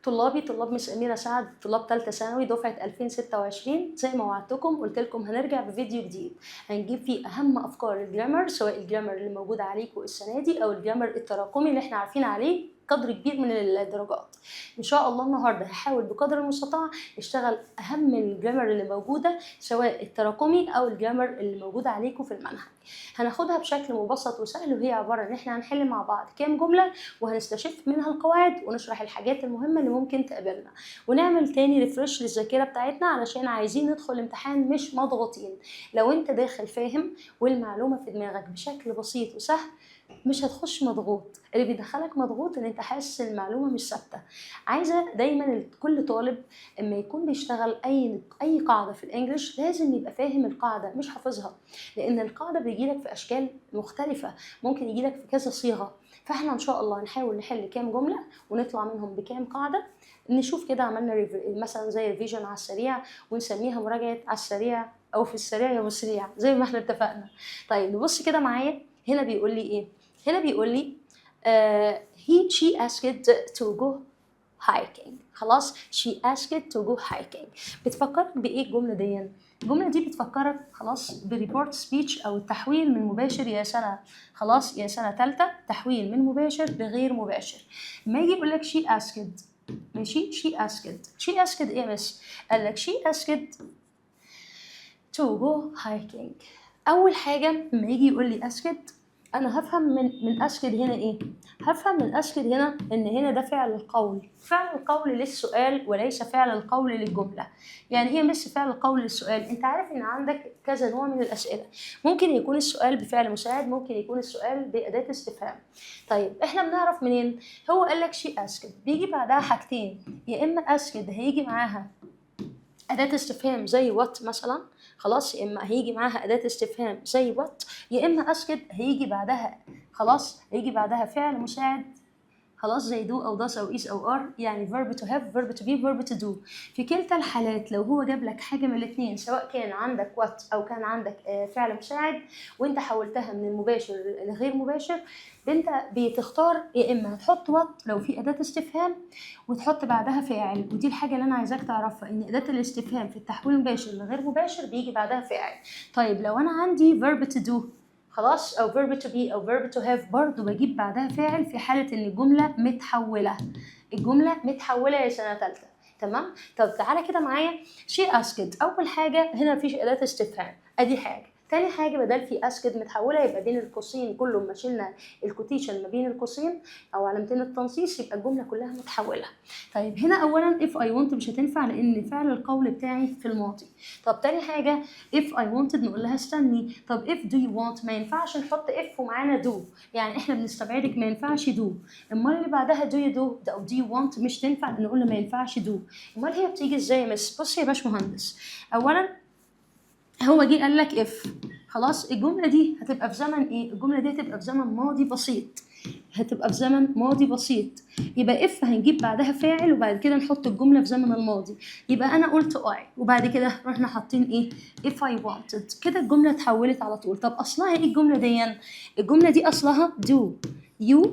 طلاب مس أميرة سعد، طلاب تالتة ثانوي دفعة 2026. زي ما وعدتكم قلت لكم هنرجع بفيديو جديد هنجيب فيه أهم أفكار الجرامر، سواء الجرامر اللي موجود عليكم السنة دي أو الجرامر التراكمي اللي احنا عارفين عليه قدر كبير من الدرجات. ان شاء الله النهارده هحاول بقدر المستطاع اشتغل اهم الجرامر اللي موجوده، سواء التراكمي او الجرامر اللي موجوده عليكم في المنهج. هناخدها بشكل مبسط وسهل، وهي عباره ان احنا هنحل مع بعض كام جمله وهنستشف منها القواعد ونشرح الحاجات المهمه اللي ممكن تقابلنا، ونعمل تاني ريفرش للذاكره بتاعتنا علشان عايزين ندخل الامتحان مش مضغوطين. لو انت داخل فاهم والمعلومه في دماغك بشكل بسيط وسهل مش هتخش مضغوط. اللي بيدخلك مضغوط ان انت حاسس المعلومه مش ثابته. عايزه دايما كل طالب اما يكون بيشتغل اي قاعده في الانجليش لازم يبقى فاهم القاعده مش حافظها، لان القاعده بيجيلك في اشكال مختلفه، ممكن يجيلك في كذا صيغه. فاحنا ان شاء الله هنحاول نحل كام جمله ونطلع منهم بكام قاعده. نشوف كده عملنا مثلا زي ريفيجن على السريع، ونسميها مراجعه على السريع او في السريع يا مسريع زي ما احنا اتفقنا. طيب نبص كده معايا، هنا بيقول لي ايه؟ هنا بيقول لي she asked to go hiking. خلاص she asked to go hiking. بتفكرك بايه الجمله دي؟ الجمله دي بتفكرك خلاص بريبورت سبيتش او التحويل من مباشر يا سنه، خلاص يا سنه ثالثه، تحويل من مباشر لغير مباشر. ما يجي يقول لك she asked، ماشي، she asked ايه بس؟ قال لك she asked to go hiking. اول حاجه لما يجي يقول لي asked انا هفهم من اسكد هنا ايه؟ هفهم من اسكد هنا ان هنا ده فعل القول، فعل القول للسؤال وليس فعل القول للجمله. يعني ايه مش فعل القول للسؤال؟ انت عارف ان عندك كذا نوع من الاسئله، ممكن يكون السؤال بفعل مساعد، ممكن يكون السؤال باداه استفهام. طيب احنا بنعرف منين؟ هو قال لك شي اسكد بيجي بعدها حاجتين، يا اما اسكد هيجي معاها أداة استفهام زي وات مثلا، خلاص، يا إما هيجي معاها أداة استفهام زي وات، يا إما أسكت هيجي بعدها خلاص هيجي بعدها فعل مساعد خلاص زي دو أو داس أو إيس أو آر، يعني verb to have verb to be verb to do. في كلتا الحالات لو هو جاب لك حاجة من الاثنين، سواء كان عندك what أو كان عندك فعل مساعد وانت حولتها من المباشر لغير مباشر، انت بتختار يا اما هتحط what لو في اداه استفهام وتحط بعدها فاعل. ودي الحاجه اللي انا عايزاك تعرفها، ان اداه الاستفهام في التحويل مباشر لغير مباشر بيجي بعدها فاعل. طيب لو انا عندي verb to do خلاص او verb to be او verb to have، برضو بجيب بعدها فاعل في حاله ان الجمله متحوله. الجمله متحوله يا سنه ثالثه، تمام؟ طب تعالى كده معايا، she asked اول حاجه هنا مفيش اداه استفهام، ادي حاجه. تاني حاجه بدل في اسكد متحوله يبقى بين القوسين كله ما شلنا الكوتيشن ما بين القوسين او علامتين التنصيص يبقى الجمله كلها متحوله. طيب هنا اولا if I want مش هتنفع لان فعل القول بتاعي في الماضي. طب تاني حاجه if I wanted نقول لها استني. طب if do you want ما ينفعش نحط if ومعانا do، يعني احنا بنستبعدك ما ينفعش do. امال اللي بعدها do you do او do you want مش تنفع نقول له ما ينفعش do. امال هي بتيجي ازاي يا مس؟ بص يا باشمهندس، اولا هو جه قال لك اف، خلاص الجمله دي هتبقى في زمن ايه؟ الجمله دي هتبقى في زمن ماضي بسيط، هتبقى في زمن ماضي بسيط، يبقى اف هنجيب بعدها فاعل وبعد كده نحط الجمله في زمن الماضي. يبقى انا قلت اي وبعد كده رحنا حاطين ايه؟ if I wanted، كده الجمله اتحولت على طول. طب اصلها ايه الجمله دي؟ الجمله دي اصلها do you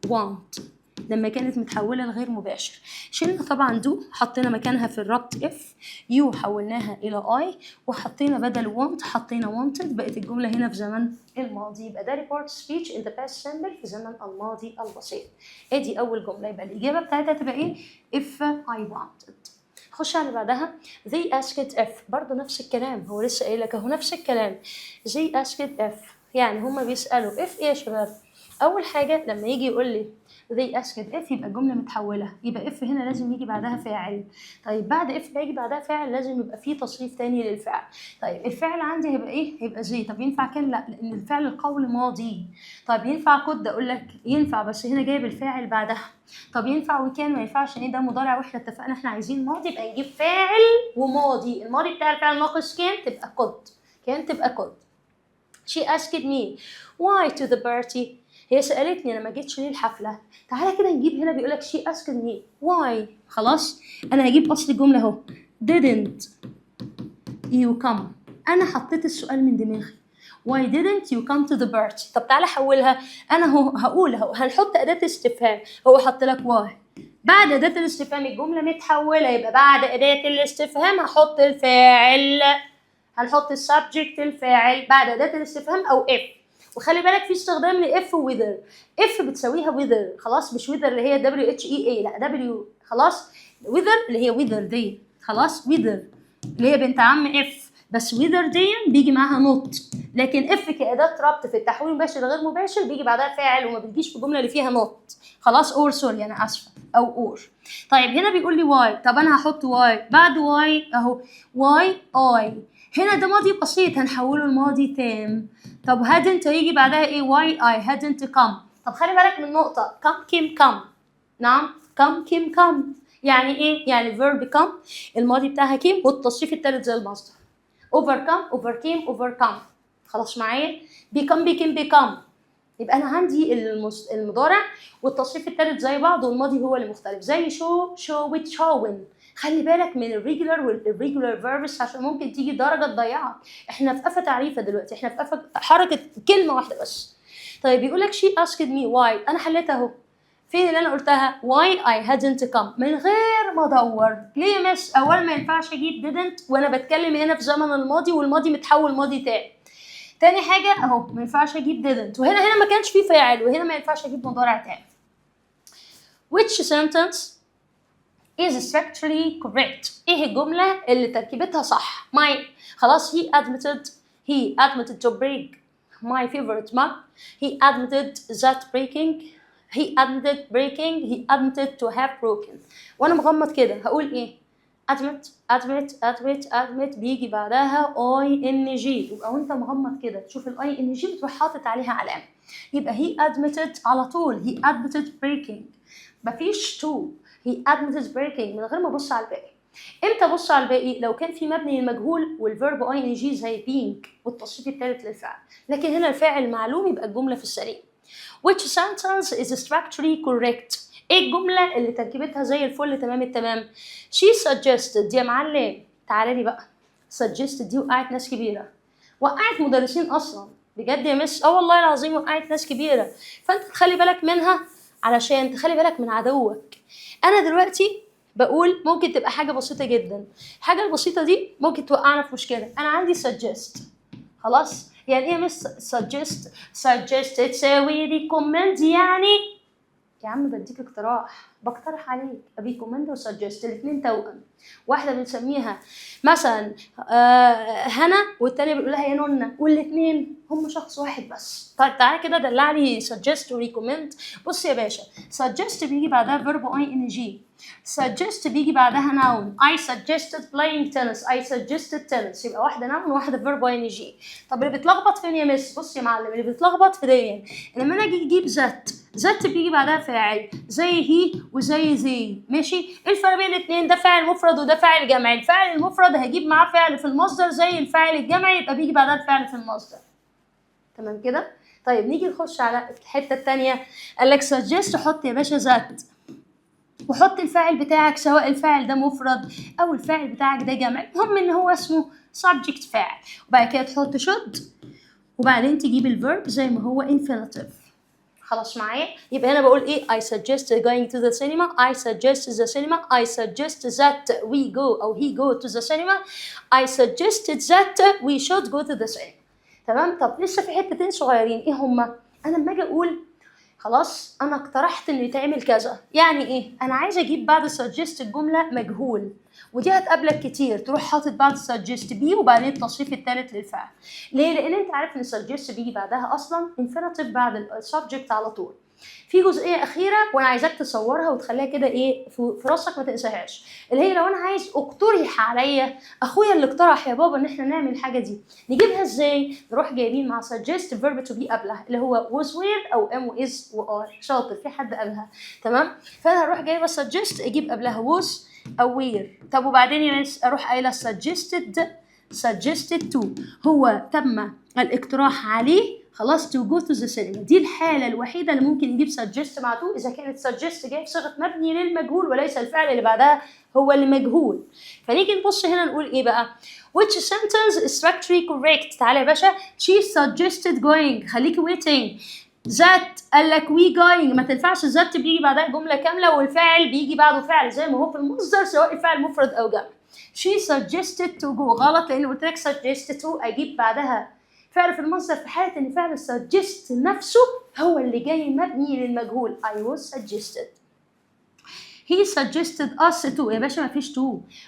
want لما كانت متحوله لغير مباشر. شلنا طبعا دو حطينا مكانها في الربط اف، يو حولناها الى اي وحطينا بدل want حطينا wanted، بقت الجمله هنا في زمن الماضي. يبقى ده report speech in the past simple في زمن الماضي البسيط. ادي اول جمله، يبقى الاجابه بتاعتها تبقى ايه؟ if I wanted. خش على بعدها they asked if، برضه نفس الكلام، هو لسه قايل لك اهو نفس الكلام they asked if، يعني هما بيسالوا if ايه يا شباب؟ اول حاجه لما يجي يقول لي they asked if يبقى الجمله متحوله، يبقى if هنا لازم يجي بعدها فاعل. طيب بعد if ما يجي بعدها فاعل لازم يبقى فيه تصريف تاني للفعل. طيب الفعل عندي هيبقى ايه؟ هيبقى زي. طب ينفع كان؟ لا، لان الفعل القول ماضي. طب ينفع كود؟ اقول لك ينفع بس هنا جايب الفاعل بعدها. طب ينفع وكان؟ ما ينفعش، ان ده مضارع واحنا اتفقنا احنا عايزين ماضي يبقى نجيب فاعل وماضي. الماضي بتاع الفعل ناقص كان تبقى كود، كان تبقى كود. she asked me why to the party، هي سألتني أنا ما جيتش ليه الحفلة. تعالى كده نجيب هنا بيقولك she asked me why، خلاص أنا هجيب أصل الجملة أهو didn't you come، أنا حطيت السؤال من دماغي why didn't you come to the party. طب تعالى حولها، أنا هو هقول أهو هنحط أداة استفهام، هو حط لك why بعد أداة الاستفهام الجملة متحولة، يبقى بعد أداة الاستفهام هحط الفاعل، هنحط السبجكت الفاعل بعد أداة الاستفهام أو if. وخلي بالك في استخدام لإف ووذر. إف بتساويها وذر، خلاص، مش وذر اللي هي WHEA، لا W، خلاص. وذر اللي هي وذر دي، خلاص، وذر اللي هي بنت عم إف، بس وذر دي بيجي معاها نوت. لكن إف كأداة ربط في التحويل المباشر غير مباشر بيجي بعدها فاعل وما بتجيش في الجملة اللي فيها نوت، خلاص. اور سوري أنا آسفة، أو اور. طيب هنا بيقول لي واي، طب أنا هحط واي بعد واي أهو، واي أي. هنا ده ماضي بسيط هنحوله لماضي تام. طب hadn't هيجي بعدها ايه؟ why I hadn't come. طب خلي بالك من نقطة، come came come. نعم، come came come يعني ايه؟ يعني verb come الماضي بتاعها came والتصريف التالت زي المصدر. overcome overcame overcome، خلاص معايا؟ become become. يبقى انا عندي المضارع والتصريف التالت زي بعض والماضي هو اللي مختلف، زي showed shown. خلي بالك من الريجولار والirregular verbs عشان ممكن تيجي درجه تضيعك. احنا في قفا تعريفه دلوقتي، احنا في قفا حركه كلمه واحده بس. طيب بيقول لك she asked me why، انا حليتها اهو. فين اللي انا قلتها؟ why I hadn't come، من غير ما ادور. ليه يا مس؟ اولا ما ينفعش اجيب didn't وانا بتكلم هنا في زمن الماضي والماضي متحول ماضي تاني. تاني حاجة اهو ما ينفعش اجيب didn't، وهنا ما كانش فيه فاعل، وهنا ما ينفعش اجيب مضارع تاني. Which sentence is structurally correct؟ ايه الجملة اللي تركيبتها صح؟ My، خلاص. he admitted to break my favorite mug. he admitted to have broken. وانا مغمض كده هقول ايه؟ admit بيجي بعدها ing، يبقى وانت مغمض كده تشوف ing بتروح حاطط عليها علامه، يبقى he admitted على طول. he admitted breaking، مفيش to. he admitted breaking من غير ما ابص على الباقي. امتى ابص على الباقي؟ لو كان في مبني للمجهول والفيرب ing زي being والتصريف الثالث للفعل، لكن هنا الفاعل معلوم يبقى الجمله في السليم. which sentence is structurally correct؟ ايه الجمله اللي تركيبتها زي الفل تمام التمام؟ she suggested يا معلم، تعالى لي بقى. suggested دي وقعت ناس كبيره، وقعت مدرسين اصلا بجد يا مس، والله العظيم وقعت ناس كبيره. فانت تخلي بالك منها علشان تخلي بالك من عدوك. انا دلوقتي بقول ممكن تبقى حاجه بسيطه جدا، الحاجه البسيطه دي ممكن توقعنا في مشكله. انا عندي suggest، خلاص. يعني ايه مس suggest تساوي ريكومند، يعني يا عم بديك اقتراح، بقترح عليك. ريكومند وسجست الاثنين توأم، واحده بنسميها مثلا هنا والتانيه بنقول لها يا نونه، والاثنين هم شخص واحد بس. طيب تعالى كده دلع لي suggest وريكومند. بص يا باشا، suggest بيجي بعدها verb ing، suggest بيجي بعدها noun. I suggested playing tennis. I suggested tennis، يبقى واحده noun وواحده verb ing. طب اللي بيتلخبط فين يا مس؟ بص يا معلم، اللي بيتلخبط في دي لما انا اجي اجيب ذات بيجي بعدها فاعل زي هي وزي زي، ماشي؟ ايه الفرق بين الاثنين؟ ده فاعل مفرد وده فاعل جمعي. الفاعل المفرد هجيب معاه فعل في المصدر زي الفاعل الجمعي، يبقى بيجي بعدها الفعل في المصدر. تمام كده؟ طيب نيجي نخش على الحته الثانيه. قال لك suggest، حط يا باشا ذات وحط الفاعل بتاعك، سواء الفاعل ده مفرد او الفاعل بتاعك ده جمعي، المهم ان هو اسمه subject فاعل. وبعد كده تحط should، وبعدين تجيب الفيرب زي ما هو infinitive. خلاص معايا؟ يبقى انا بقول ايه؟ I suggest going to the cinema. I suggest the cinema. I suggest that we go او he go to the cinema. I suggested that we should go to the cinema. تمام؟ طب لسه في حتتين صغيرين، ايه هما؟ انا لما اجي اقول خلاص انا اقترحت انه يتعمل كذا، يعني ايه؟ انا عايزه اجيب بعد suggest الجمله مجهول، ودي هتقابلك كتير، تروح حاطط بعد suggest بي وبعدين التصريف الثالث للفعل. ليه؟ لان انت عارف ان suggest بيجي بعدها اصلا infinitive بعد السبجكت على طول. في جزئيه اخيره وانا عايزاك تصورها وتخليها كده ايه في راسك ما تنساهاش، اللي هي لو انا عايز اقترح عليا اخويا اللي اقترح يا بابا ان احنا نعمل الحاجه دي، نجيبها ازاي؟ نروح جايبين مع suggest verb to be قبلها اللي هو was were او am و is و are. شاطر، في حد قبلها، تمام؟ فانا هروح جايبه suggest اجيب قبلها was او were. طب وبعدين يا ناس اروح قايله suggested to، هو تم الاقتراح عليه خلاص to go to the cinema. دي الحالة الوحيدة اللي ممكن نجيب suggest مع to إذا كانت suggest جايب صيغة مبني للمجهول وليس الفعل اللي بعدها هو اللي مجهول. فنيجي نبص هنا نقول إيه بقى؟ which sentence is structurally correct؟ تعالى يا باشا، she suggested going، خليكي waiting. ذات قال لك we going، ما تنفعش ذات بيجي بعدها جمله كامله والفاعل بيجي بعده فعل زي ما هو في المصدر سواء الفعل مفرد او جمع. she suggested to go غلط لان قلت لك suggested to اجيب بعدها فعل في المصدر في حاله ان فعل suggest نفسه هو اللي جاي مبني للمجهول. I was suggested. he suggested us to. يا باشا ما فيش to،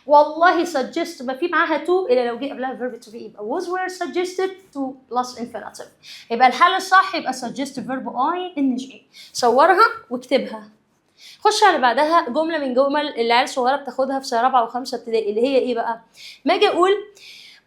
والله suggest ما في معاها to الا لو جه قبلها verb to be، يبقى was were suggested to plus infinitive. يبقى الحل الصح يبقى suggest verb ing. صورها واكتبها. خش على بعدها جمله من جمل اللي العيال الصغيره بتاخدها في سنه رابعه وخمسه ابتدائي اللي هي ايه بقى؟ ما اجي اقول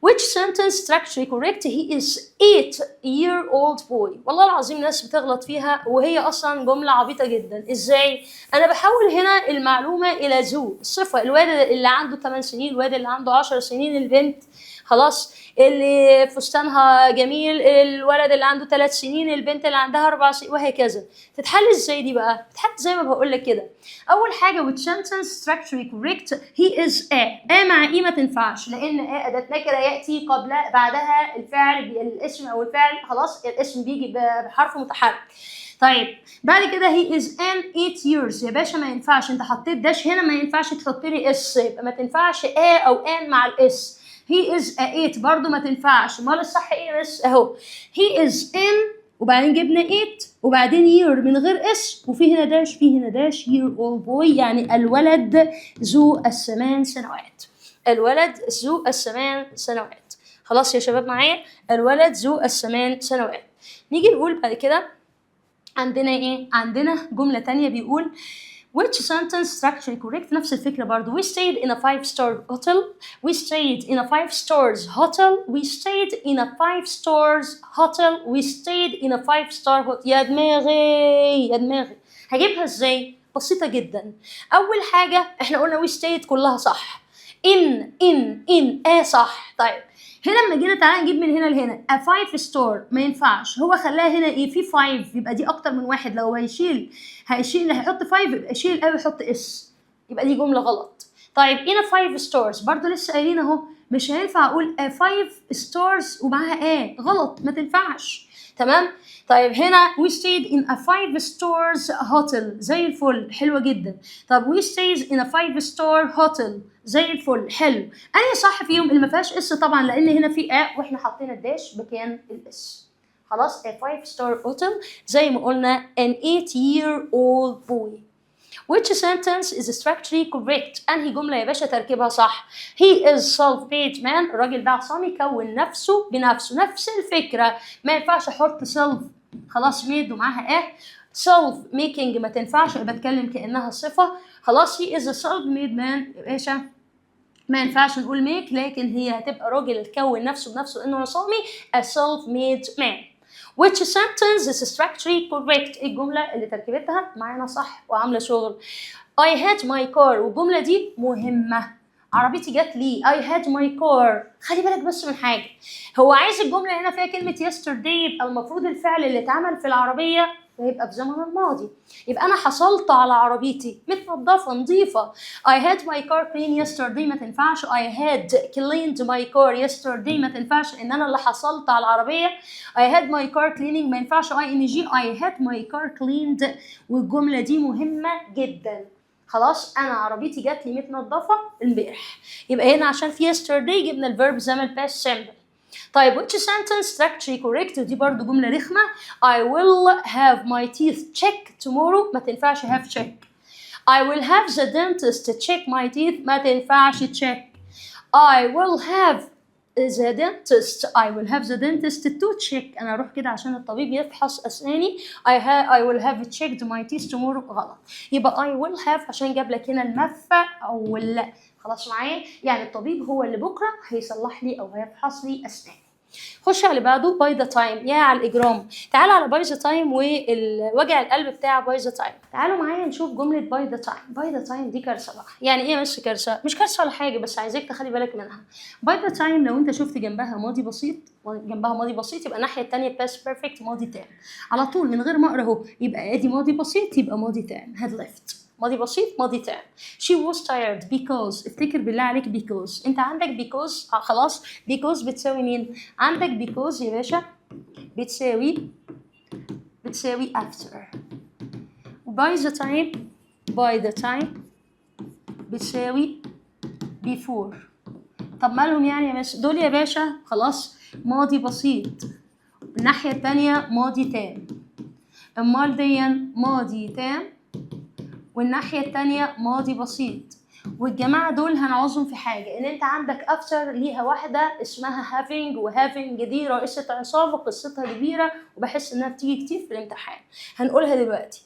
which sentence structure correct he is 8-year-old boy. والله العظيم ناس بتغلط فيها وهي اصلا جمله عبيطه جدا. ازاي؟ انا بحول هنا المعلومه الى ذو الصفه، الواد اللي عنده 8 سنين، الواد اللي عنده 10 سنين، البنت خلاص اللي فستانها جميل، الولد اللي عنده 3 سنين، البنت اللي عندها 4 سنين، وهكذا. تتحل ازاي دي بقى؟ تتحل زي ما بقول لك كده. اول حاجه which sentence structure correct he is a مع ايه ما تنفعش لان اداه نكره ياتي قبل بعدها الفعل الاسم او الفعل، خلاص الاسم بيجي بحرف متحرك. طيب بعد كده he is an 8 years. يا باشا ما ينفعش، انت حطيت داش هنا ما ينفعش تحط لي اس، يبقى ما تنفعش a او an مع الاس. he is a 8 برضو ما تنفعش، امال الصح ايه؟ بس اهو he is in وبعدين جبنا 8 وبعدين year من غير اس وفي هنا داش، في هنا داش year old boy يعني الولد ذو الثمان سنوات. الولد ذو الثمان سنوات. خلاص يا شباب معايا؟ الولد ذو الثمان سنوات. نيجي نقول بعد كده عندنا ايه؟ عندنا جملة تانية بيقول which sentence structure correct. نفس الفكرة برضو. we stayed in a 5-star hotel. we stayed in a 5 stars hotel. we stayed in a 5 stars hotel. we stayed in a 5-star hotel. يا دماغي يا دماغي. هجيبها ازاي؟ بسيطة جدا. أول حاجة احنا قلنا we stayed كلها صح. in صح. طيب هنا لما جينا تعالى نجيب من هنا لهنا a 5 star ما ينفعش، هو خلاها هنا ايه؟ في 5 يبقى دي اكتر من واحد، لو هيشيل هيحط 5 يبقى يشيل قوي يحط اس، يبقى دي جمله غلط. طيب هنا 5 stars برضو لسه قايلين اهو مش هينفع اقول a 5 stars ومعاها غلط ما تنفعش. تمام. طيب هنا we stayed in a 5 stars hotel زي الفل، حلوه جدا. طب we stayed in a 5 star hotel زي الفل، حلو. أي صح فيهم اللي ما فيهاش اس طبعا لأن هنا في واحنا حاطين الداش مكان الاس. خلاص a 5-star hotel زي ما قلنا an 8-year-old boy. which sentence is structurally correct. أنهي جملة يا باشا تركيبها صح؟ he is self-made man. الراجل ده عصام يكون نفسه بنفسه. نفس الفكرة، ما ينفعش أحط self خلاص made ومعاها self making ما تنفعش، بتكلم كأنها صفة. خلاص he is a self-made man يا باشا ما ينفعش نقول make، لكن هي هتبقى راجل كون نفسه بنفسه انه عصامي a self-made man. which sentence is structurally correct. الجملة اللي تركيبتها معانا صح وعاملة شغل. I had my car والجملة دي مهمة. عربيتي جات لي I had my car. خلي بالك بس من حاجة، هو عايز الجملة هنا فيها كلمة yesterday يبقى المفروض الفعل اللي اتعمل في العربية فيبقى في زمن الماضي، يبقى أنا حصلت على عربيتي متنضفة نظيفة. I had my car clean yesterday ما تنفعش. I had cleaned my car yesterday ما تنفعش إن أنا اللي حصلت على العربية. I had my car cleaning ما ينفعش ing. I had my car cleaned والجملة دي مهمة جدا. خلاص أنا عربيتي جات لي متنضفة امبارح، يبقى هنا عشان في yesterday جبنا الفيرب زمن past simple. طيب which sentence structure correct ودي برضو جملة رخمة. I will have my teeth checked tomorrow ما تنفعش have check. I will have the dentist check my teeth ما تنفعش check. I will have the dentist to check. أنا أروح كده عشان الطبيب يفحص أسناني. I will have checked my teeth tomorrow غلط. يبقى I will have عشان جاب لك هنا المفعول. خلاص معايا؟ يعني الطبيب هو اللي بكرة هيصلح لي أو هيفحص لي أسناني. خش على بعده باي ذا تايم. يا على الاجرام. تعالوا على باي ذا تايم والوجع القلب بتاع باي ذا تايم. تعالوا معايا نشوف جمله باي ذا تايم. باي ذا تايم دي كارثه بقى. يعني ايه مش كارثه؟ مش كارثه ولا حاجه بس عايزاك تخلي بالك منها. باي ذا تايم لو انت شفت جنبها ماضي بسيط يبقى الناحيه الثانيه باست بيرفكت ماضي تام على طول من غير ما اقرا اهو. يبقى ادي ماضي بسيط يبقى ماضي تام هاد ليفت. ماضي بسيط ماضي تام. she was tired because. افتكر بالله عليك because. انت عندك because خلاص. because بتساوي مين؟ عندك because يا باشا بتساوي after. by the time بتساوي before. طب مالهم يعني يا باشا؟ دول يا باشا خلاص ماضي بسيط، الناحية التانية ماضي تام. امال ديا ماضي تام والناحية التانية ماضي بسيط. والجماعة دول هنعوزهم في حاجة، ان انت عندك after ليها واحدة اسمها having، وhaving دي رئيسة عصابة قصتها كبيرة وبحس انها بتيجي كتير في الامتحان، هنقولها دلوقتي.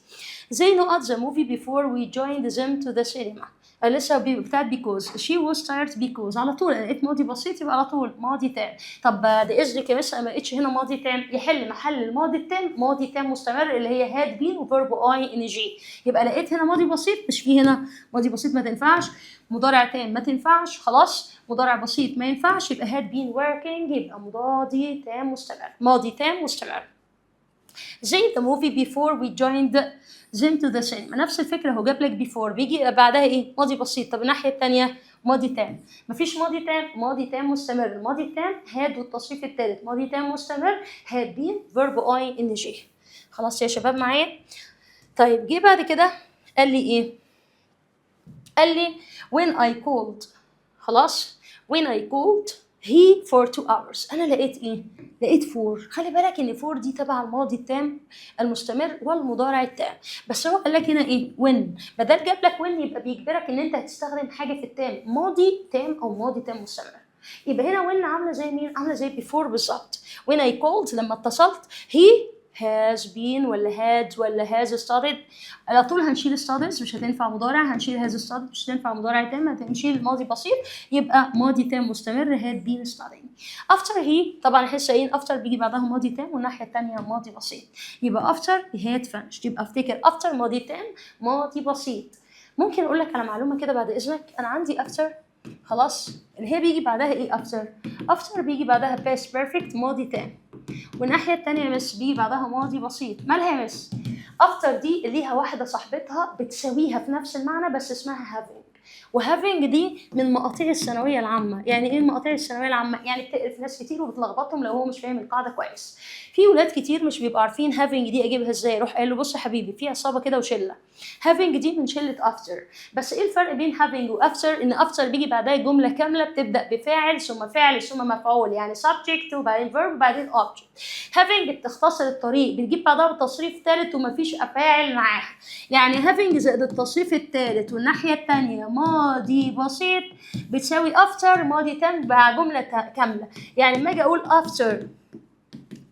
They know at the movie before we joined them to the cinema. لسه بتاعت because she was tired because على طول لقيت ماضي بسيط يبقى على طول ماضي تام. طب ده اذنك يا مس ما لقيتش هنا ماضي تام، يحل محل الماضي التام ماضي تام مستمر اللي هي had been وفيرب ing. يبقى لقيت هنا ماضي بسيط، مش في هنا ماضي بسيط ما تنفعش، مضارع تام ما تنفعش، خلاص مضارع بسيط ما ينفعش، يبقى had been working يبقى ماضي تام مستمر، ماضي تام مستمر. زي the movie before we joined them to the cinema. نفس الفكرة، هو جاب لك before بيجي بعدها ايه؟ ماضي بسيط. طب الناحية التانية ماضي تام، مفيش ماضي تام، ماضي تام مستمر. الماضي التام had والتصريف التالت ماضي تام مستمر had been verb ing. خلاص يا شباب معايا؟ طيب جه بعد كده قال لي ايه؟ قال لي when I called، خلاص when I called he for 2 hours. انا لقيت ايه؟ لقيت for. خلي بالك ان for دي تبع الماضي التام المستمر والمضارع التام، بس هو قال لك هنا ايه؟ when. بدل جاب لك when يبقى بيجبرك ان انت هتستخدم حاجه في التام، ماضي تام او ماضي تام مستمر. يبقى هنا when عامله زي مين؟ عامله زي before بالظبط. when I called لما اتصلت he has been ولا had ولا has studied. على طول هنشيل studies مش هتنفع مضارع، هنشيل has studied مش هتنفع مضارع تام، هنشيل ماضي بسيط يبقى ماضي تام مستمر had been studying. after he طبعا احنا لسه after بيجي بعدها ماضي تام والناحيه الثانيه ماضي بسيط، يبقى after he had finished. يبقى افتكر after ماضي تام ماضي بسيط. ممكن اقول لك على معلومه كده بعد اذنك، انا عندي after خلاص اللي هي بيجي بعدها ايه؟ after بيجي بعدها past perfect ماضي تام، والناحية التانية مس بيجي بعدها ماضي بسيط. مالها مس؟ after دي ليها واحدة صاحبتها بتساويها في نفس المعنى بس اسمها having، وهافينج دي من مقاطيع الثانويه العامه. يعني ايه مقاطيع الثانويه العامه؟ يعني بتقرف ناس كتير وبتلخبطهم لو هو مش فاهم القاعده كويس. في ولاد كتير مش بيبقوا عارفين هافينج دي اجيبها ازاي، روح قال له بص يا حبيبي في عصابه كده وشله، هافينج دي من شله افتر. بس ايه الفرق بين هافينج وافتر؟ ان افتر بيجي بعدها جمله كامله بتبدا بفاعل ثم فاعل ثم مفعول، يعني subject وبعدين verb وبعدين object. هافينج بتختصر الطريق، بتجيب بعدها تصريف ثالث ومفيش افاعل معاها. يعني هافينج زائد التصريف الثالث والناحيه الثانيه ماضي بسيط بتساوي after ماضي تام مع جمله كامله. يعني لما اجي اقول after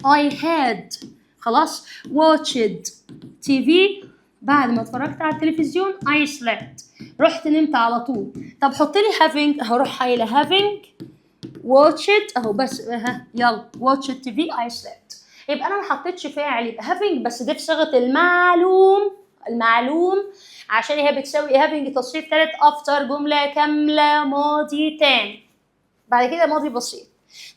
I had خلاص watched TV، بعد ما اتفرجت على التلفزيون I slept، رحت نمت على طول. طب حط لي having، هروح قايله having watched اهو بس يلا watched TV I slept. يبقى انا ما حطيتش فاعل، يبقى having بس دي في صيغه المعلوم عشان هي بتساوي having تصريف ثالث after جمله كامله ماضي تام، بعد كده ماضي بسيط.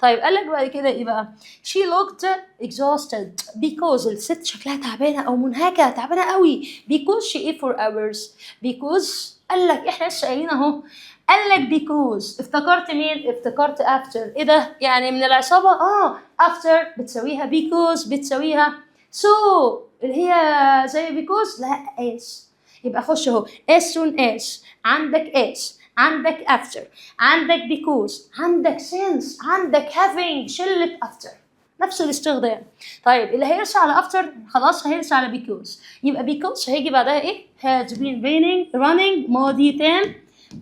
طيب قال لك بعد كده ايه بقى؟ she looked exhausted because الست شكلها تعبانه او منهكه، تعبانه قوي because she ate for hours. because قال لك احنا لسه قايلين اهو، قال لك because افتكرت مين؟ افتكرت after. ايه ده؟ يعني من العصابه after بتساويها because بتساويها so اللي هي زي because لا as. يبقى خش اهو as soon as، عندك as، عندك after، عندك because، عندك since، عندك having شلة after، نفس الاستخدام. طيب اللي هيرسى على after خلاص هيرسى على because، يبقى because هيجي بعدها ايه؟ has been running ماضي تام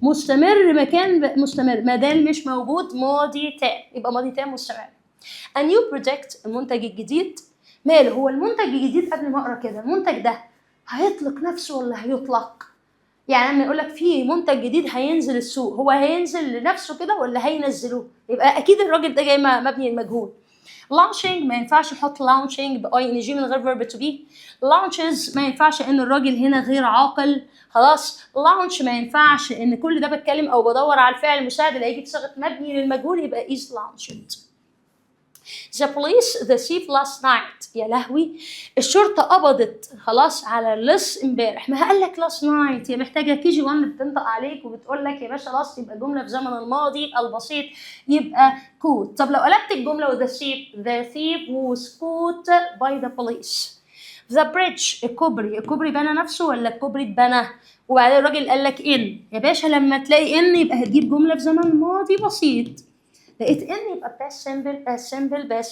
مستمر مكان مستمر، ما دام مش موجود ماضي تام، يبقى ماضي تام مستمر. a new project المنتج الجديد. ماله هو المنتج الجديد؟ قبل ما اقرا كده المنتج ده هيطلق نفسه ولا هيطلق؟ يعني لما يقول لك في منتج جديد هينزل السوق، هو هينزل لنفسه كده ولا هينزلوه؟ يبقى اكيد الراجل ده جاي مبني المجهول. launching ما ينفعش احط launching باي ان جي من غير verb to be. launches ما ينفعش ان الراجل هنا غير عاقل، خلاص. launch ما ينفعش ان كل ده بتكلم او بدور على الفعل المساعد اللي هيجي بصيغه مبني للمجهول، يبقى is launched. The police the thief last night. يا لهوي الشرطة قبضت خلاص على اللص امبارح. ما قال لك last night، هي محتاجة كي جي 1 بتنطق عليك وبتقول لك يا باشا last يبقى جملة في زمن الماضي البسيط يبقى caught. طب لو قلبت الجملة with the thief was caught by the police. the bridge الكوبري بنى نفسه ولا الكوبري اتبنى؟ وبعدين الراجل قال لك ان يا باشا، لما تلاقي ان يبقى هتجيب جمله في زمن ماضي بسيط. لقيت ان يبقى past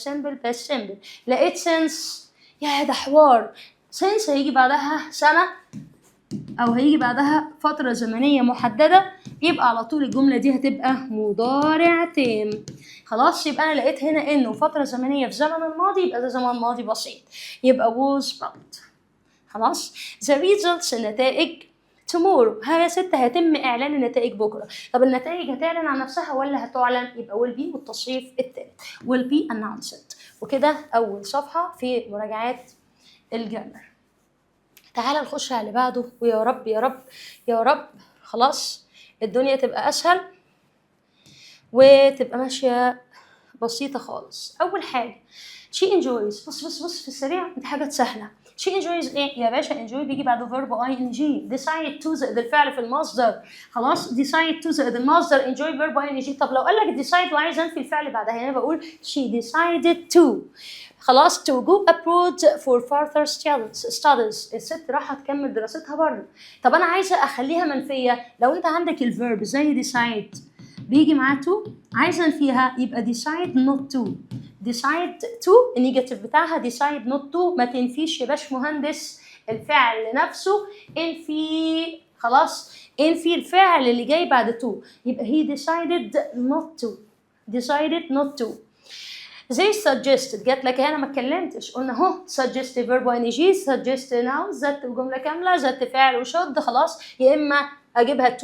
simple. لقيت since، يا ده حوار. since هيجي بعدها سنه او هيجي بعدها فتره زمنيه محدده، يبقى على طول الجمله دي هتبقى مضارع تام. خلاص، يبقى انا لقيت هنا انه فتره زمنيه في زمن الماضي، يبقى ده زمن ماضي بسيط، يبقى was but. خلاص. the results النتائج tomorrow، ها يا ست هيتم اعلان النتائج بكره. طب النتائج هتعلن عن نفسها ولا هتعلن؟ يبقى will be والتصريف الثالث will be announced. وكده اول صفحه في مراجعات الجرامر. تعالى نخش على اللي بعده، ويا رب يا رب يا رب خلاص الدنيا تبقى اسهل وتبقى ماشيه بسيطه خالص. اول حاجه she enjoys، بص في السريع، دي حاجات سهله. she enjoys ايه يا باشا؟ enjoy بيجي بعده verb ing، decide to زائد الفعل في المصدر. خلاص، decide to زائد المصدر، enjoy verb ing. طب لو قال لك decide وعايز انفي الفعل بعدها، هنا بقول she decided to. خلاص، to go abroad for further studies، الست راح تكمل دراستها بره. طب انا عايزه اخليها منفيه، لو انت عندك الفيرب زي decide بيجي معاه to، عايزه انفيها يبقى decide not to. decide to النيجاتيف بتاعها decide not to، ما تنفيش يا باش مهندس الفعل نفسه، انفي. خلاص، انفي الفعل اللي جاي بعد to، يبقى he decided not to. زي suggested، جات لك هنا ما اتكلمتش، قلنا اهو suggest verb ing، suggest noun ذات وجمله كامله، ذات فعل وشد. خلاص، يا اما اجيبها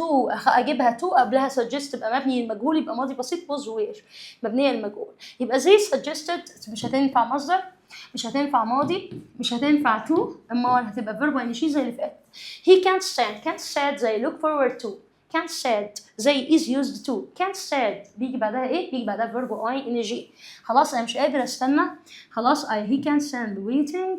to قبلها suggest تبقى مبني للمجهول، يبقى ماضي بسيط was were مبنيه للمجهول. يبقى زي suggested مش هتنفع مصدر، مش هتنفع ماضي، مش هتنفع to، اما هتبقى verb ing زي اللي فات. he can't stand زي look forward to، can't stand زي is used to، can't stand بيجي بعدها ايه؟ بيجي بعدها verb ing. خلاص انا مش قادر استنى. خلاص he can't stand waiting